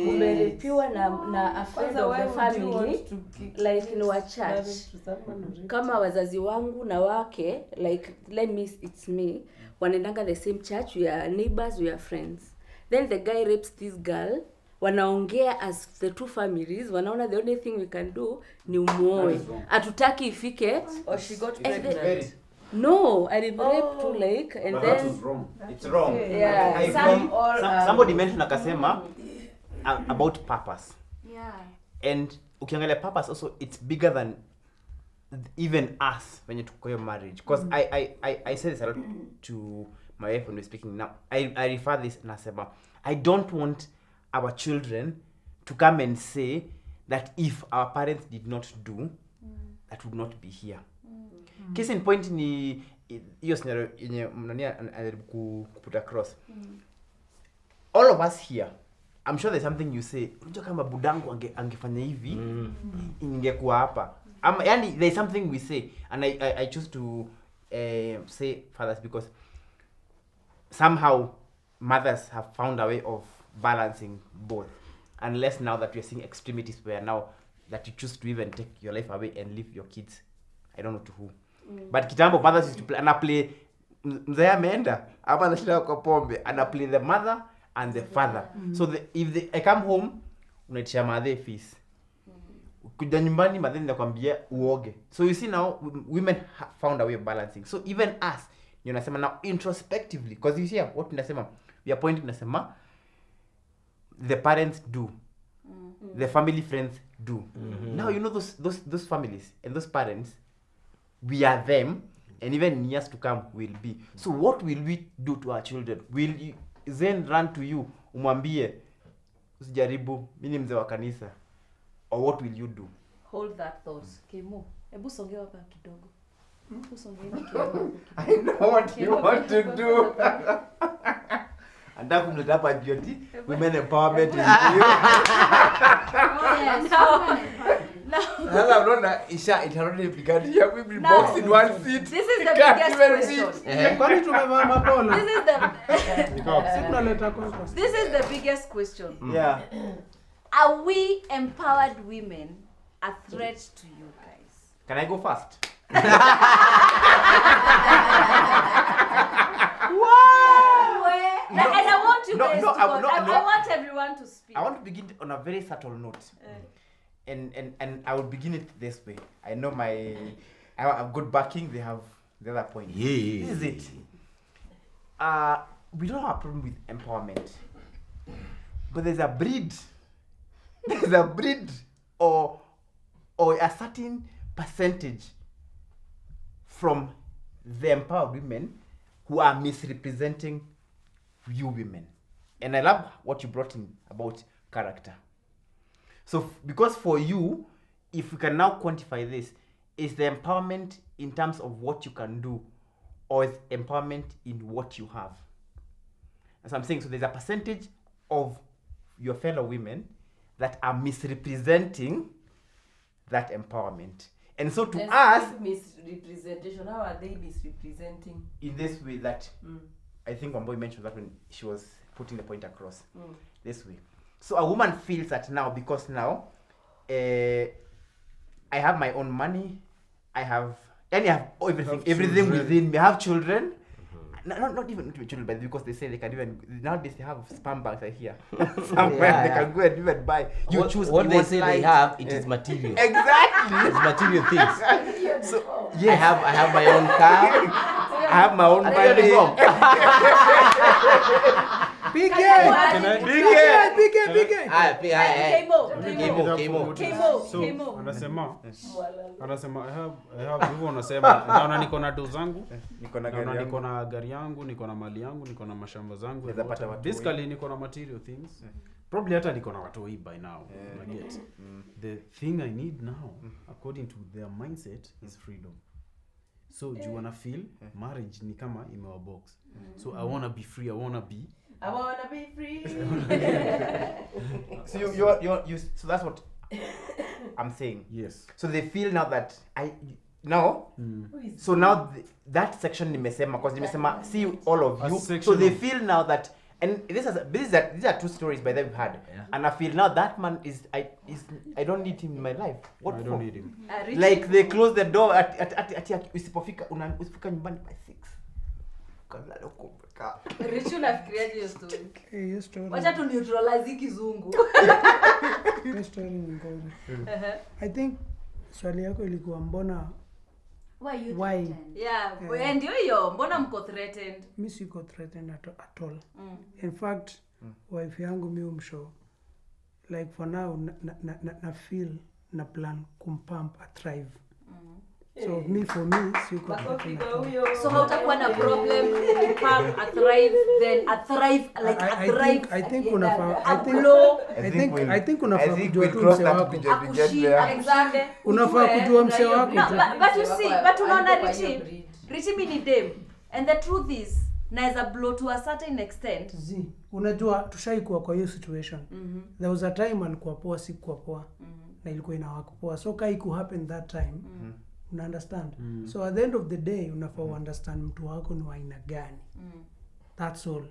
Umerepiwa na a friend of the family like in our church. Kama wazazi wangu na wake like it's me wanaendanga the same church, we are neighbors, we are friends. Then the guy rapes this girl. Wanaongea as the two families, wanaona the only thing we can do ni umuoe. Atutaki ifike or she got pregnant. No, I did rape too like and but then that was wrong. It's wrong. Somebody mentioned akasema about purpose. And ukiangalia purpose also it's bigger than even us when you took your marriage because I say this a lot to my wife when we're speaking now. I refer this nasema I don't want our children to come and say that if our parents did not do that would not be here. Case in point ni hiyo scenario yenye mnani anajaribu kuputa across. All of us here, I'm sure there's something you say, unajua kama budangu angefanya hivi, ingekuwa hapa. Yani there's something we say, and I choose to say fathers because somehow mothers have found a way of balancing both. Unless now that we're seeing extremities where now that you choose to even take your life away and leave your kids, I don't know to who. But kitambo mothers used to play, play mzee ameenda ama anashinda kwa pombe, play the mother and the father. So if I come home, unaitisha madhe fees. Kuja nyumbani madhe nakwambia uoge. So you see now women have found a way of balancing. So even us, you nasema now introspectively, because you see what nasema, we are pointing nasema the parents do. The family friends do. Now you know those families and those parents, we are them, and even in years to come will be. So what will we do to our children? Will you then run to you umwambie usijaribu mimi mzee wa kanisa, or what will you do? Hold that thought. Kemo, hebu songea hapa kidogo. Usongea Kemo. I know what you want to do. Anataka kumleta hapa jioti women empowerment. Sasa unaona isha itarudi pigania we will box in one seat. This is the biggest question. Kwani tumevaa mapola? This is the Sikunaleta conquest. This is the biggest question. Yeah. Are we empowered women a threat to you guys? Can I go first? And I want you guys to go. I want everyone to speak. I want to begin on a very subtle note. And I will begin it this way. I know I have good backing, they have the other point. Yeah. This is it. We don't have a problem with empowerment. But there's a breed. There's a breed or a certain percentage from the empowered women who are misrepresenting you women. And I love what you brought in about character. So because for you, if we can now quantify this, is the empowerment in terms of what you can do, or is empowerment in what you have? As I'm saying, so there's a percentage of your fellow women that are misrepresenting that empowerment. And so to us, misrepresentation, how are they misrepresenting? In this way that I think Wamboy mentioned that when she was putting the point across. This way. So a woman feels that now, because now I have my own money, I have everything within me. I have children. Not even children, but because they say they can even nowadays they have sperm banks here somewhere they can go and even buy. You choose what they say light. they have. It is material. Exactly. It's material things. So yes. I have my own car. I have my own body. So anasema I have hivyo unasema naona niko na do zangu, niko na gari yangu, niko na mali yangu, niko na mashamba zangu. Basically niko na material things. Probably hata niko na watoi by now. The thing I need now according to their mindset is freedom. So do you wanna feel marriage ni kama imewa box. So I wanna be free, I wanna be free. So you so that's what I'm saying. Yes. So they feel now that so now that section nimesema, because nimesema see all of you. So they feel now that, and these are two stories by them we've had. Yeah. And I feel now that man I don't need him in my life. What I don't need him. Like they close the door at usipofika nyumbani by 6. Ritchie unafikiriaje hiyo story? Hiyo story. Wacha tu neutralize kizungu. Hiyo story ni ngori. I think swali yako ilikuwa mbona why? Yeah, ndio hiyo. Mbona mko threatened? Mimi siko threatened at all. In fact, wife yangu mimi umshow like for now na feel na plan kumpump a thrive. So me for me siko So hautakuwa na problem kupam a thrive then a thrive like a thrive. I think unafaa I think unafaa kujua tu cross mse that wako. bridge when we get there. Exactly. Unafaa kujua mse wako. No, but you see, but unaona Ritchie mimi ni dem. And the truth is, naweza blow to a certain extent. Unajua tushaikuwa kwa hiyo situation. There was a time alikuwa poa, sikuwa poa. Na ilikuwa inawaku poa. So kai ku happen that time. Una understand? So at the end of the day unafaa understand mtu wako ni wa aina gani. That's all.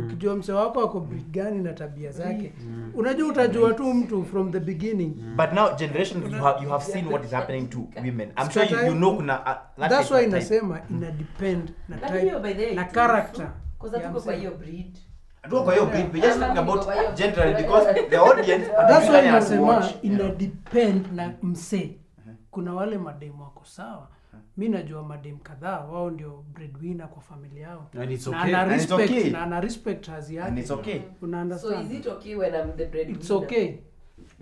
Ukijua mse wako ako breed gani na tabia zake. Unajua utajua tu mtu from the beginning. But now generation you have seen what is happening to women. I'm sure you know kuna that's why inasema ina depend na type na character. Because tuko kwa hiyo breed. Tuko kwa hiyo breed. We just talking about generally because the audience that's why inasema ina depend na mse. Kuna wale mademu wako sawa. Mimi najua madem kadhaa wao ndio breadwinner kwa familia yao. And it's okay. Na ana respect hazi yake. And it's okay. Una understand? So is it okay when I'm the breadwinner? It's okay.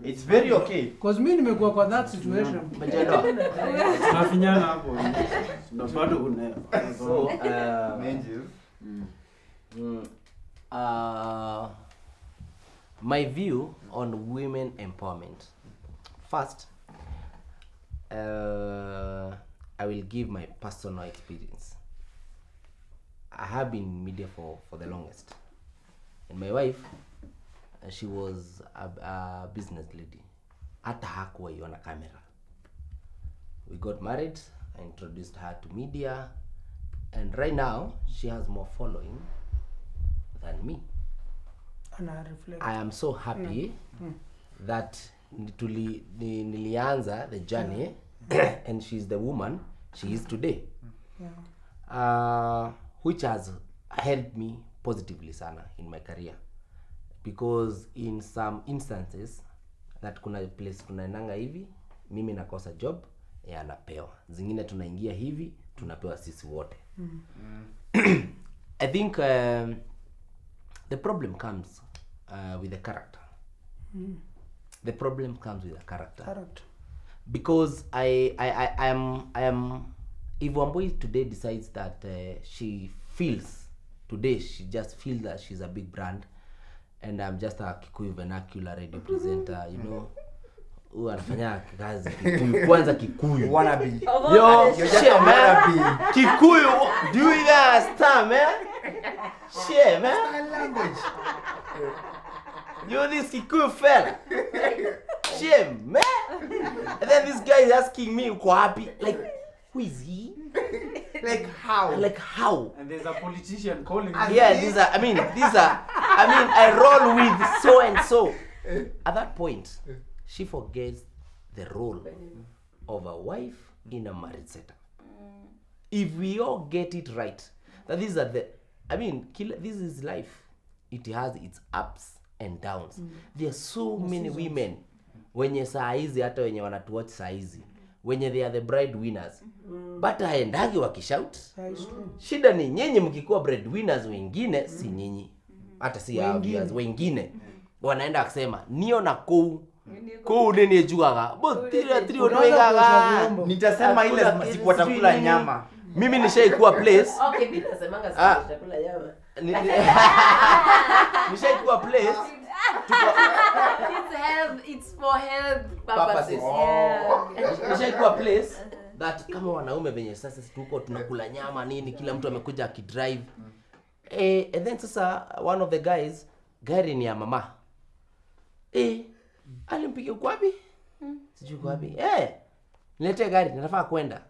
It's very okay. Because mimi nimekuwa kwa that situation. Tunafinyana hapo. Tunapata kuna. So my view on women empowerment. First, I will give my personal experience. I have been in media for the longest. And my wife, she was a business lady. Hata hakuwa iona camera. We got married, I introduced her to media, and right now she has more following than me. I am so happy that nilianza the journey and she's the woman she is today. Which has helped me positively sana in my career, because in some instances that kuna place tunaendanga hivi mimi nakosa job anapewa, zingine tunaingia hivi tunapewa sisi wote. I think the problem comes with the character. The problem comes with the character. Because I am if Wambui today decides that she just feels that she's a big brand and I'm just a Kikuyu vernacular radio presenter, you know, who anafanya kazi Kikuyu, kwanza Kikuyu Wannabe. Yo, you're just a wannabe. Kikuyu, do you understand, man? Shit, man. Language. You're this Kikuyu fella. Shit, man. And then this guy is asking me, uko happy? Like, who is he? Like how? And there's a politician calling. Yeah, I roll with so and so. At that point, she forgets the role of a wife in a marriage setup. If we all get it right, that these are this is life. It has its ups and downs. There are so many women wenye saa hizi hata wenye wanatuwatch saa hizi wenye they are the breadwinners, but haendagi wakishout. Shida ni nyinyi mkikuwa breadwinners, wengine si nyinyi, hata si obvious, wengine wanaenda kusema nio na kou nini juaga botira trio noigaga, nitasema ile siku watakula nyama. Mimi nishaikuwa place. Okay, mimi nasemanga siku watakula nyama. Nishaikuwa place. It's for health purposes. Nishaikuwa place that kama wanaume venye sasa tuko tunakula nyama nini, kila mtu amekuja akidrive. And then sasa one of the guys, gari ni ya mama. Alimpigia kwa wapi? Sijui kwa wapi. Nilete gari, nataka kwenda.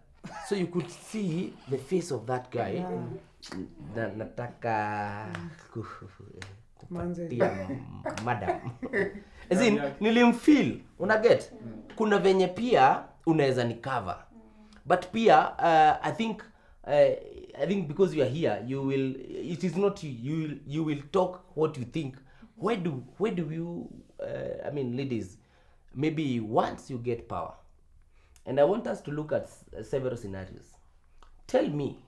So you could see the face of that guy. Nataka kupatia madam. As in, nilimfeel, unaget? Kuna venye pia unaweza ni cover. But pia I think because you are here, it is not you will talk what you think. Where do you ladies, maybe once you get power, and I want us to look at several scenarios. Tell me,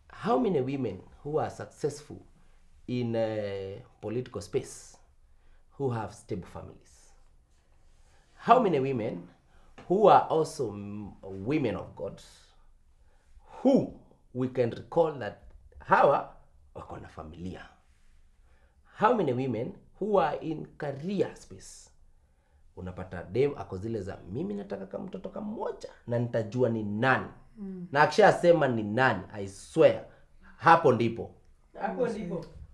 how many women who are successful in political space who have stable families? How many women who are also women of God, who we can recall that hawa wako na familia. How many women who are in career space, unapata dem ako zile za mimi nataka kama mtoto kama mmoja na nitajua ni nani. Na akishasema ni nani, I swear hapo ndipo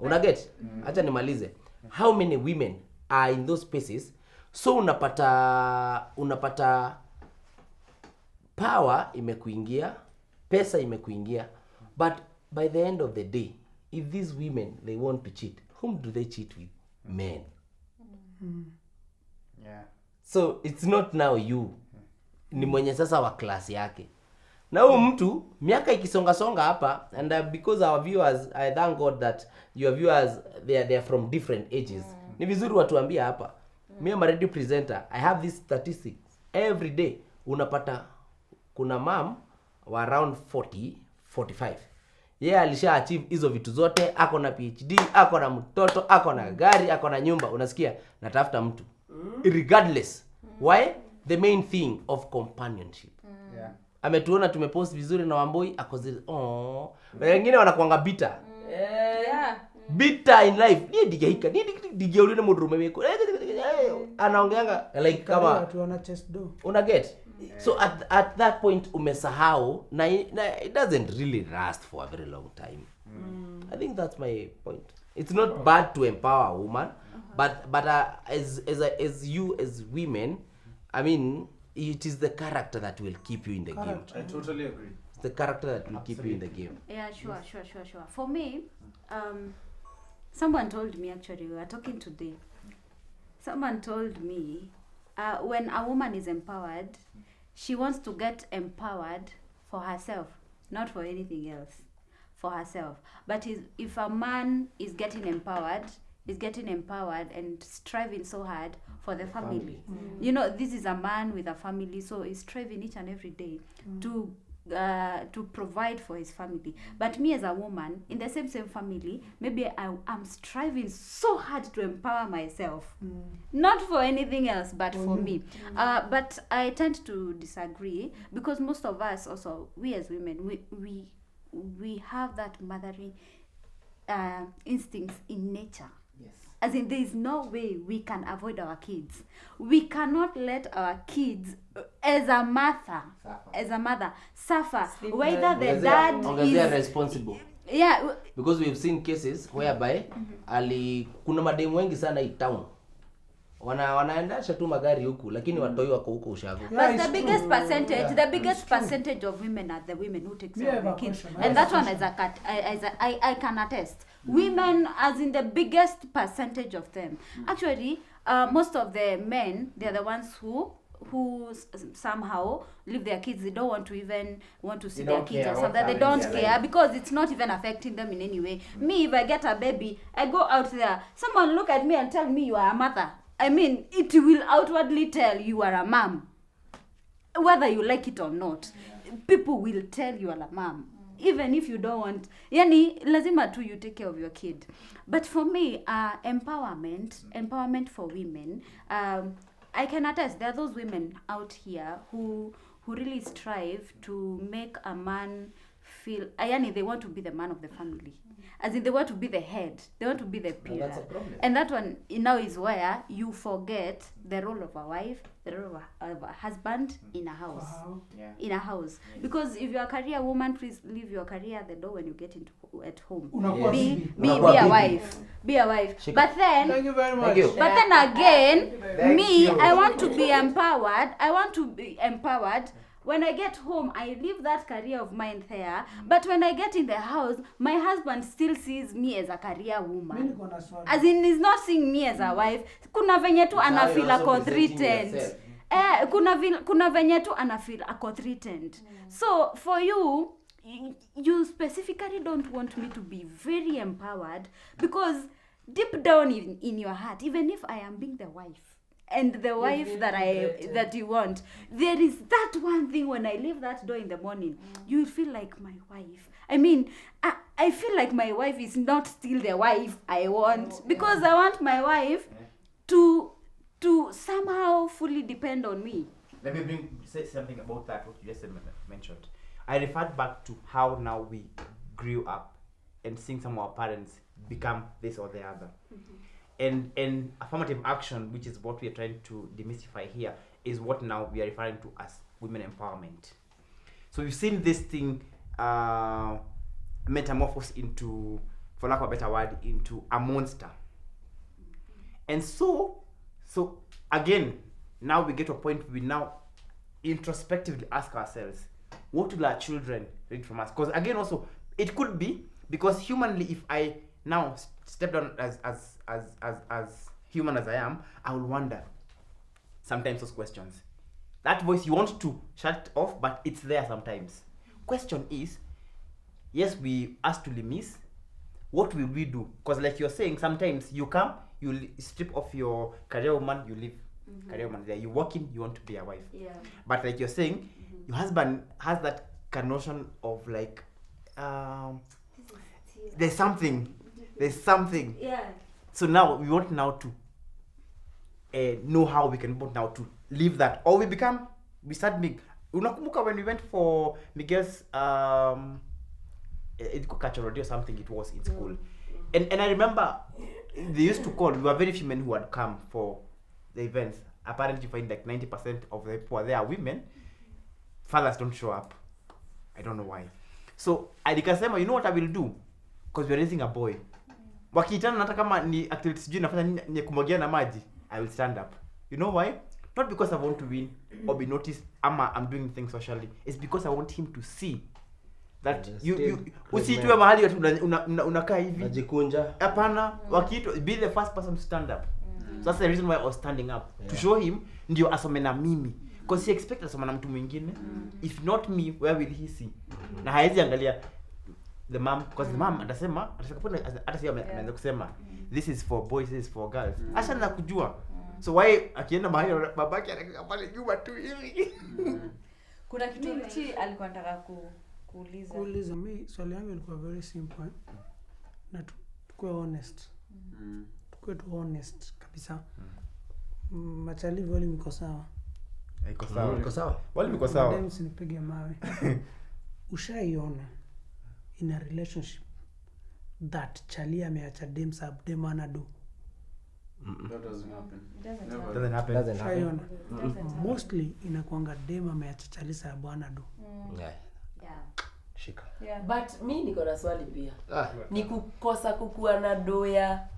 una get. Acha nimalize. How many women are in those spaces? So unapata power imekuingia, pesa imekuingia, but by the end of the day, if these women they want to cheat, whom do they cheat with? Men. Yeah. So it's not now you, ni mwenye sasa wa class yake. Na huyu mtu miaka ikisonga hapa, and because our viewers, I thank God that your viewers they are from different ages. Ni vizuri watuambia hapa. Me am a radio presenter, I have these statistics every day. Unapata kuna mom wa around 40 45. Alisha achieve hizo vitu zote, ako na PhD, ako na mtoto, ako na gari, ako na nyumba. Unasikia natafuta mtu regardless. Why? The main thing of companionship. Yeah. Ametuona tumepost vizuri na Wamboi ako zile wengine wanakuanga bitter. Bitter in life. Ni digehika, ni digeuli na mudrume weko. Anaongeanga like kama watu wana chest do. Una get? So at that point umesahau na it doesn't really last for a very long time. I think that's my point. It's not bad to empower a woman, but as you as women, I mean, it is the character that will keep you in the game. I totally agree. It's the character that will keep you in the game. Yeah, sure. For me, someone told me, actually, we were talking today. Someone told me, when a woman is empowered, she wants to get empowered for herself, not for anything else, for herself. But if a man is getting empowered and striving so hard for the family. You know, this is a man with a family, so he's striving each and every day to provide for his family. But me as a woman in the same family, maybe I'm striving so hard to empower myself, not for anything else but for me. But I tend to disagree, because most of us also, we as women, we have that mothering instincts in nature. Yes. As in, there is no way we can avoid our kids. We cannot let our kids, as a mother, suffer. Whether the dad is responsible. Yeah. Because we've seen cases whereby kuna mademu wengi sana hii town. Wanaendesha tu magari huku, lakini watoi wako huko ushago. But the biggest percentage of women are the women who take care of the kids. And that one is I can attest. Women, as in the biggest percentage of them. Actually, most of the men, they're the ones who somehow leave their kids. They don't want to see their kids or something. They don't care because it's not even affecting them in any way. Me, if I get a baby, I go out there, someone look at me and tell me you are a mother. I mean, it will outwardly tell you are a mom. Whether you like it or not, people will tell you are a mom. Even if you don't want, yani lazima tu you take care of your kid. But for me, empowerment for women, I can attest there are those women out here who really strive to make a man feel, yani they want to be the man of the family. As in, they want to be the head. They want to be the pillar. That's a problem. And that one now is where you forget the role of a wife, the role of a husband in a house. Wow. Yeah. In a house. Because if you're a career woman, please leave your career at the door when you get at home. Unakuwa bibi. Be a wife. Be a wife. Shika. But then, Thank you very much. Thank you. but then again, Thank me, you. I want to be empowered. When I get home, I leave that career of mine there. But when I get in the house, my husband still sees me as a career Mimi woman. niko na swali. As in, he's not seeing me as a wife. Kuna venye tu That's how anafeel you're also ako presenting threatened. yourself. Kuna venye tu anafeel ako threatened. So for you specifically don't want me to be very empowered, because deep down in your heart, even if I am being the wife, and the wife that you want, there is that one thing when I leave that door in the morning, you feel like my wife. I mean, I feel like my wife is not still the wife I want, because I want my wife to somehow fully depend on me. let me say something about that, what you just mentioned. I referred back to how now we grew up and seeing some of our parents become this or the other. And affirmative action, which is what we are trying to demystify here, is what now we are referring to as women empowerment. So we've seen this thing metamorphose into, for lack of a better word, into a monster. And so again, now we get to a point where we now introspectively ask ourselves, what will our children read from us? Because again, also, it could be because humanly, if I now step down as human as I am, I will wonder sometimes those questions. That voice, you want to shut it off, but it's there sometimes. Question is, yes, we actually miss. What will we do? Because like you're saying, sometimes you come, you strip off your career woman, you leave career woman there. You walk in, you want to be a wife. Yeah. But like you're saying, your husband has that notion of like, there's something. Yeah. So now we want now to know how we can now to leave that, or we start big. Unakumbuka when we went for Miguel's cultural day or something, it was in school, and I remember they used to call. We were very few men who had come for the events. Apparently, you find like 90% of the people there are women. Fathers don't show up. I don't know why. So I nikasema, you know what I will do, because we're raising a boy. Wakiitana hata kama ni activities sijui nafanya ni kumwagia na maji, I will stand up. You know why? Not because I want to win or be noticed ama I'm doing things socially. It's because I want him to see that you usitwe mahali unakaa hivi najikunja. Hapana, wakiitwa be the first person to stand up. So that's the reason why I was standing up, to show him ndio asome na mimi, because he expects asome na mtu mwingine. If not me, where will he see? Na haezi angalia the mom, because the mom atasema hata sio ameanza kusema this is for boys, this is for girls. Acha na kujua. So why akienda mahali babake anakaa pale nyuma tu hivi. Kuna kitu Ritchie alikuwa anataka kuuliza. Mimi swali yangu ilikuwa very simple. Na tukue honest. Tukue honest kabisa. Machali voli mko sawa. Iko sawa. Wali mko sawa. Ndio msinipige mawe. Ushaiona in a relationship that chali ameacha dem sub dem anadu? That doesn't happen. Doesn't happen. Mostly inakuanga dem ameacha chali sub anadu. Yeah. Shika. Yeah. But mi niko na swali pia. Ni kukosa kukua na doya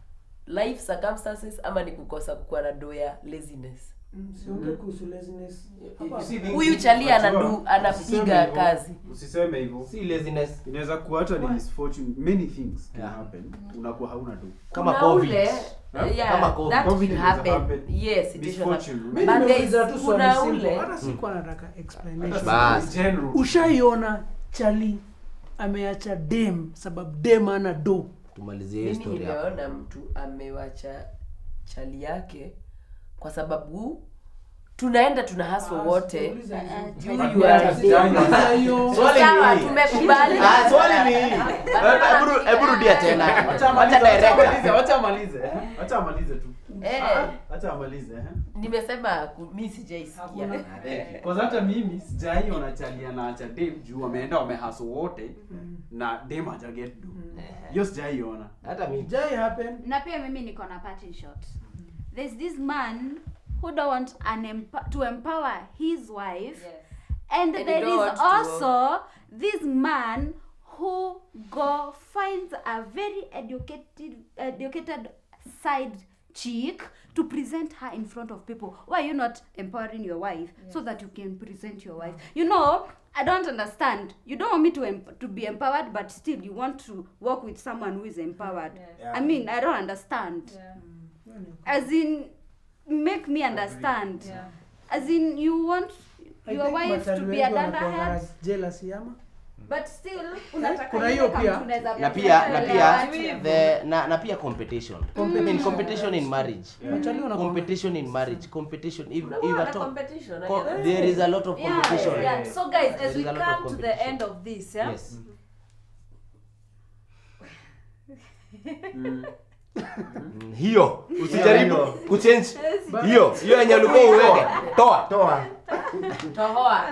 life circumstances ama ni kukosa kukua na doya laziness? Siongee kuhusu laziness. Huyu chali anapiga kazi. Usiseme hivyo. Si laziness. Inaweza kuwa hata ni misfortune. Many things can happen. Unakuwa hauna do. Kama COVID. Kama COVID. That will happen. Yes, situation happen. But there is kuna ule. Hata sikuwa nataka explanation. Bas. Ushaiona chali ameacha dem sababu dem ana do? Tumalizie hiyo story hapa. Nimeona mtu amewacha chali yake kwa sababu tunaenda tuna hustle wote. Sawa, tumekubali. Swali ni hebu rudia tena. Acha amalize tu. Acha amalize. Nimesema mimi sijaisikia. Kwa hata mimi sijaiona chali anaacha dem juu wameenda wamehustle wote na dem haja get do. Hiyo sijaiona. Hata mimi jai happen. Na pia mimi niko na part in short. There's this man who don't want to empower his wife, and there is also this man who finds a very educated side chick to present her in front of people. Why are you not empowering your wife so that you can present your wife? You know, I don't understand. You don't want me to be empowered, but still you want to work with someone who is empowered. I mean, I don't understand. As in, make me understand. As in, you want your wife to be a dunderhead, jealousy ama? but still kuna hiyo pia na pia competition. I mean competition in marriage. Competition in marriage. Competition if there is a lot of competition. Yeah. So guys, as we come to the end of this, Yes. Hiyo usijaribu kuchange hiyo yenye ulikuwa uweke. Toa. Tohoa.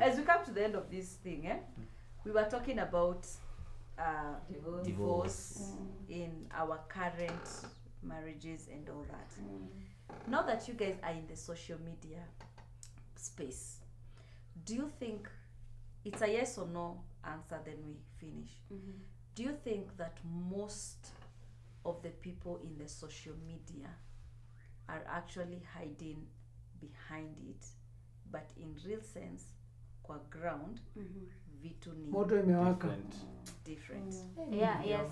As we come to the end of this thing, we were talking about divorce in our current marriages and all that. Now that you guys are in the social media space, do you think it's a yes or no answer, then we finish? Do you think that most of the people in the social media are actually hiding behind it, but in real sense kwa ground vitu ni Moto imewaka. different? Yeah, yes.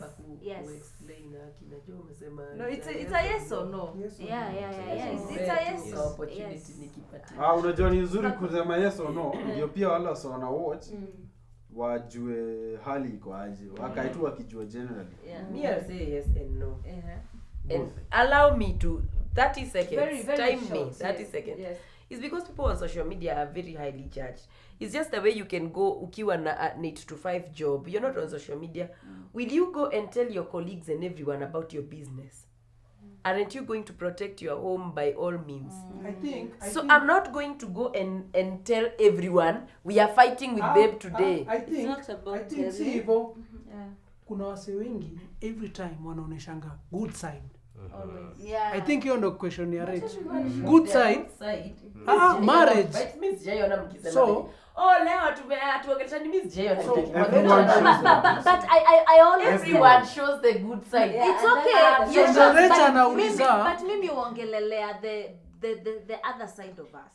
No, it's a yes or no. Yeah. It's a yes. Opportunity nikipatia. Unajua ni nzuri kusema yes or no, ndio pia wale wasio na watch wajue hali iko aje. Wakaitu wakijua generally. Me I'll say yes and no. And allow me to 30 seconds. Very, very time short, me 30 seconds. Yes. It's because people on social media are very highly judged. It's just the way you can go ukiwa na 8 to 5 job. You're not on social media. Will you go and tell your colleagues and everyone about your business? Aren't you going to protect your home by all means? I think I'm not going to go and tell everyone we are fighting with babe today. I think not about I think si hivyo. Kuna wase wengi every time wanaoneshanga good side. Yeah. I think hiyo ndo question ya Rich. Good side. Marriage. But means jaiona mkisema. So leo tuongeleshani means jaiona. But I always Everyone shows the good side. it's okay. So the Rich anauliza. But mimi uongelelea the other side of us.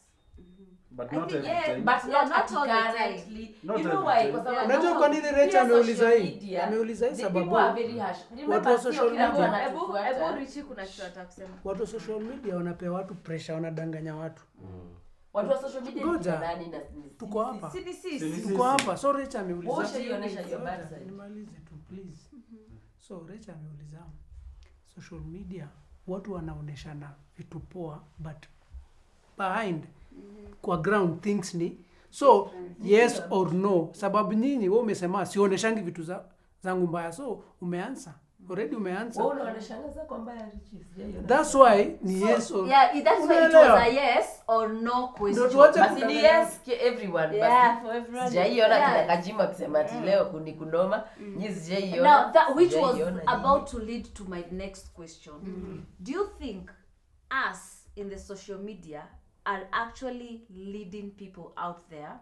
But not every time. But not all the time. currently. Not You know every why? time. Unajua kwa nini Rich ameuliza hii? Ameuliza hii sababu watu wa social media, Ebu Ritchie kuna kitu nataka kusema. watu wa social media wanapea watu pressure, wanadanganya watu. watu wa social media Ngoja. ni nani na Tuko hapa. Sisi. Tuko hapa. So Rich ameuliza. Wote ionyesha your bad side. Nimalize tu please. So Rich ameuliza social media watu wanaoneshana vitu poa but behind kwa ground things ni so yes or no, sababu nyinyi wewe umesema sioneshangi vitu zangu mbaya, so umeansa already umeansa. Wewe unaoneshangaza kwa mbaya Ritchies. That's why ni yes or That's why it was a yes or no question. But ni yes to everyone. Yeah, for everyone. Sijaiona kina Kajim akisema ati leo kunoma. Nyinyi sijaiona. Now that which was about to lead to my next question. Do you think us in the social media are actually leading people out there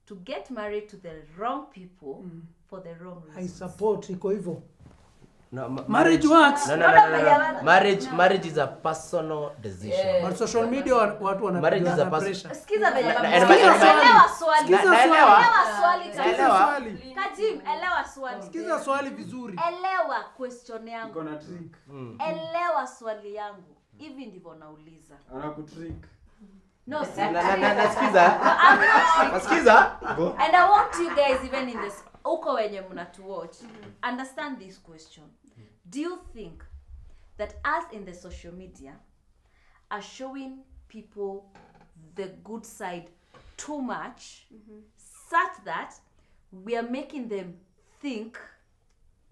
to get married to the wrong people for the wrong reasons? I support iko hivyo. No, Marriage works. No. Marriage is a personal decision. But social media watu Marriage is a wanapiga person. Sikiza venye Elewa swali. Naelewa. Kajim, elewa swali. Sikiza swali vizuri. Elewa question yangu. Iko na trick. Elewa swali yangu. Hivi ndivyo nauliza. Anakutrick. No, see. Nasikiza. Go. And I want you guys even in this uko wenye mna to watch understand this question. Do you think that us in the social media are showing people the good side too much such that we are making them think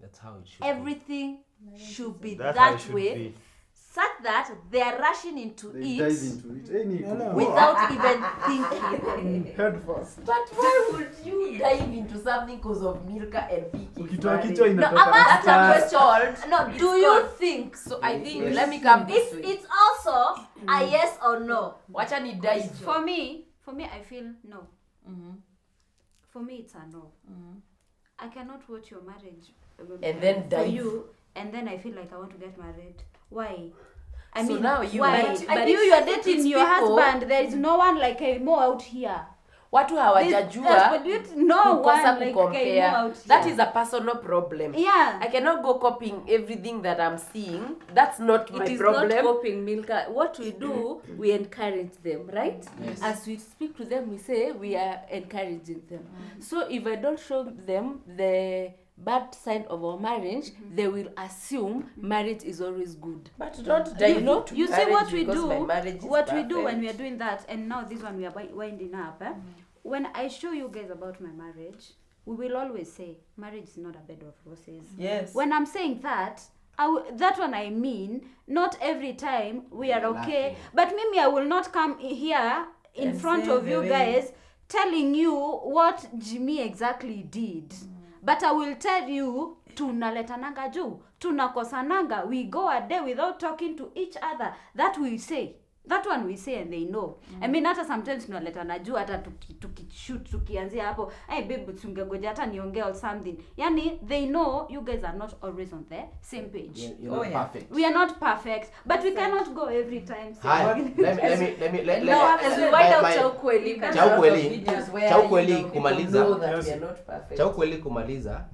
That's how it should everything should be That's how it that should way be. such that they are rushing into They it dive into it. without even thinking. Head first. But why would you dive into something because of Milka and Peekays? Ukitoa kichwa No, inatoka. I'm asking a question. No, It's do you called- think So I think let me come this way. it's also a yes or no? Wacha ni dive. For me, I feel no. For me, it's a no. I cannot watch your marriage And then for dive. you, and then I feel like I want to get married. Why? So now you why? want- But you you are think dating it's your people- husband. There is no one like Kaimo out here. Watu hawajajua No kukosa one like kucompare. Kaimo out here. That is a personal problem. Yeah. I cannot go copying everything that I'm seeing. That's not my It is problem. not copying, Milka. What we do, we encourage them, right? Yes. As we speak to them, we say we are encouraging them. So if I don't show them the bad side of our marriage, they will assume marriage is always good. But don't dive into You see marriage what we because do, my marriage is what we do when perfect. we are doing that, and now this one we are winding up. When I show you guys about my marriage, we will always say marriage is not a bed of roses. Yes. When I'm saying that, that one I mean, not every time we are okay. Laughing. But maybe I will not come here in And front say of the you way- guys telling you what Jimmy exactly did. But I will tell you, tunaletananga juu, tunakosananga, we go a day without talking to each other. That we say. That one we say and they know. I mean, hata sometimes tunaletana juu, hata tukishoot, tukianzia hapo, hey babe, tungegoja hata niongee or something. Yani, they know you guys are not always on the same page. You're not perfect. We are not perfect, but we cannot go every time. Hi, let me No, as we wind out cha ukweli. Cha ukweli. Videos where, Cha ukweli you know, people kumaliza. know that we are not perfect. Cha ukweli kumaliza.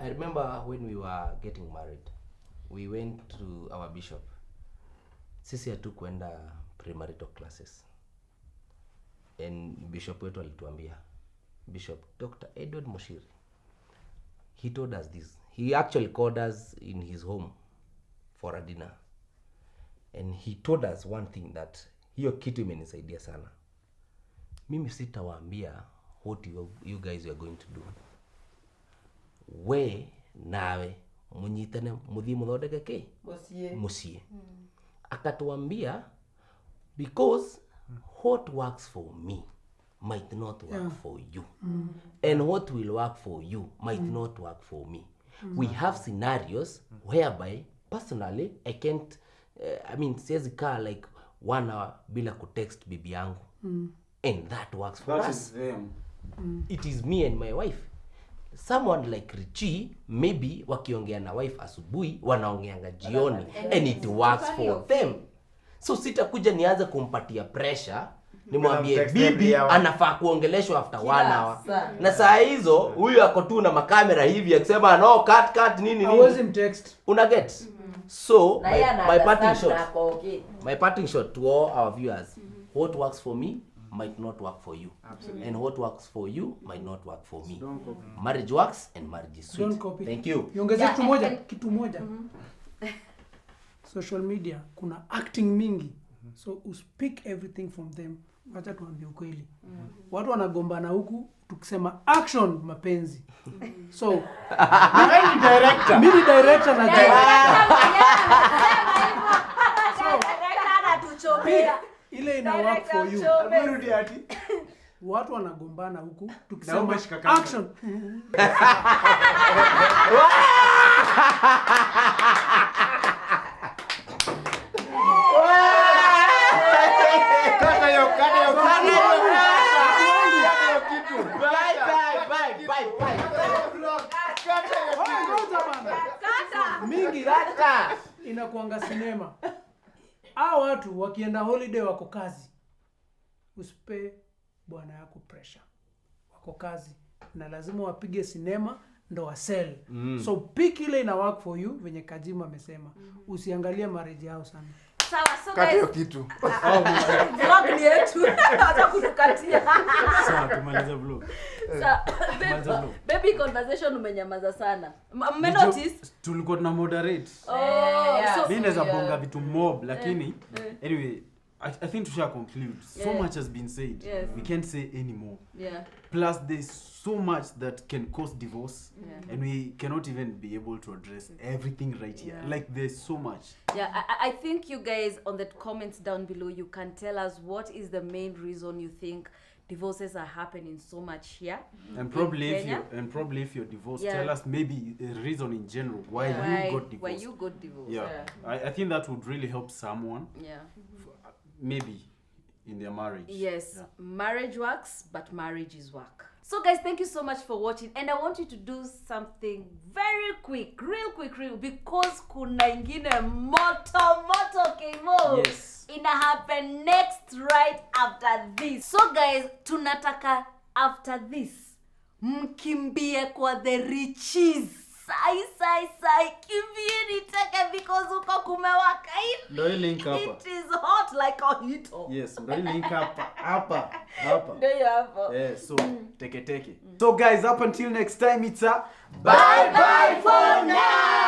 I remember when we were getting married, we went to our bishop. Sisi hatukwenda premarital classes. And bishop wetu alituambia, Bishop Dr. Edward Moshiri, he told us this. He actually called us in his home for a dinner. And he told us one thing, that hiyo kitu imenisaidia sana. Mimi sitawaambia what you guys are going to do. We nawe munyitane muthii muthodeke ki mucie. Akatuambia, because what works for me might not work for you, and what will work for you might not work for me. We have scenarios whereby personally I can't siwezi kaa like 1 hour bila kutext bibi yangu, and that works for That us. is them. It is me and my wife. Someone like Ritchie, maybe wakiongea na wife asubuhi, wanaongeanga jioni, and it works for them. So sitakuja nianze kumpatia pressure, nimwambie bibi anafaa kuongeleshwa after 1 hour. Na saa hizo huyu ako tu na makamera hivi akisema no cut nini. Hawezi mtext. Una get? So my parting shot to all our viewers. What works for me might not work for you. Absolutely. And what works for you might not work for me. Marriage works and marriage is sweet. Don't copy. Thank you. Niongeze kitu moja. Social media kuna acting mingi. So uspeak everything from them. Wacha tuambie ukweli. Watu wanagombana huku tukisema action mapenzi. So mimi director na ile ina work for you. Watu wanagombana huku tukisema action. Mingi inakuanga sinema. Hao watu wakienda holiday wako kazi. Usipe bwana yako pressure. Wako kazi na lazima wapige sinema ndo wasell. So pick ile ina work for you venye Kajim amesema. Usiangalie marriage yao sana. Sawa, so Kata hiyo guys, kitu. vlog ni yetu. Hata kutukatia. Sawa, tumalize vlog. Baby conversation umenyamaza sana. Mme notice? Tulikuwa tuna moderate. So Mimi naweza bonga vitu mob lakini anyway I think to conclude. So much has been said. Yes. We can't say anymore. yeah. Plus there's so much that can cause divorce and we cannot even be able to address everything right here. Like there's so much. Yeah, I think you guys on the comments down below, you can tell us what is the main reason you think divorces are happening so much here. And probably Kenya. if you're divorced, tell us maybe a reason in general why you got divorced. Why you got divorced. Yeah. I think that would really help someone. Yeah. Maybe in their marriage. Yes, Yeah. marriage works, but marriage is work. So guys, thank you so much for watching, and I want you to do something very quick, real quick, because kuna ingine moto kimo. Yes. Ina happen next right after this. So guys, tunataka after this mkimbie kwa the Ritchies. Sai kimbieni teke because uko kumewaka hivi. Ndio link hapa. It is hot like a heater. Yes, ndio link hapa. Ndio hapo. So teke. So guys, up until next time, it's a Bye for now.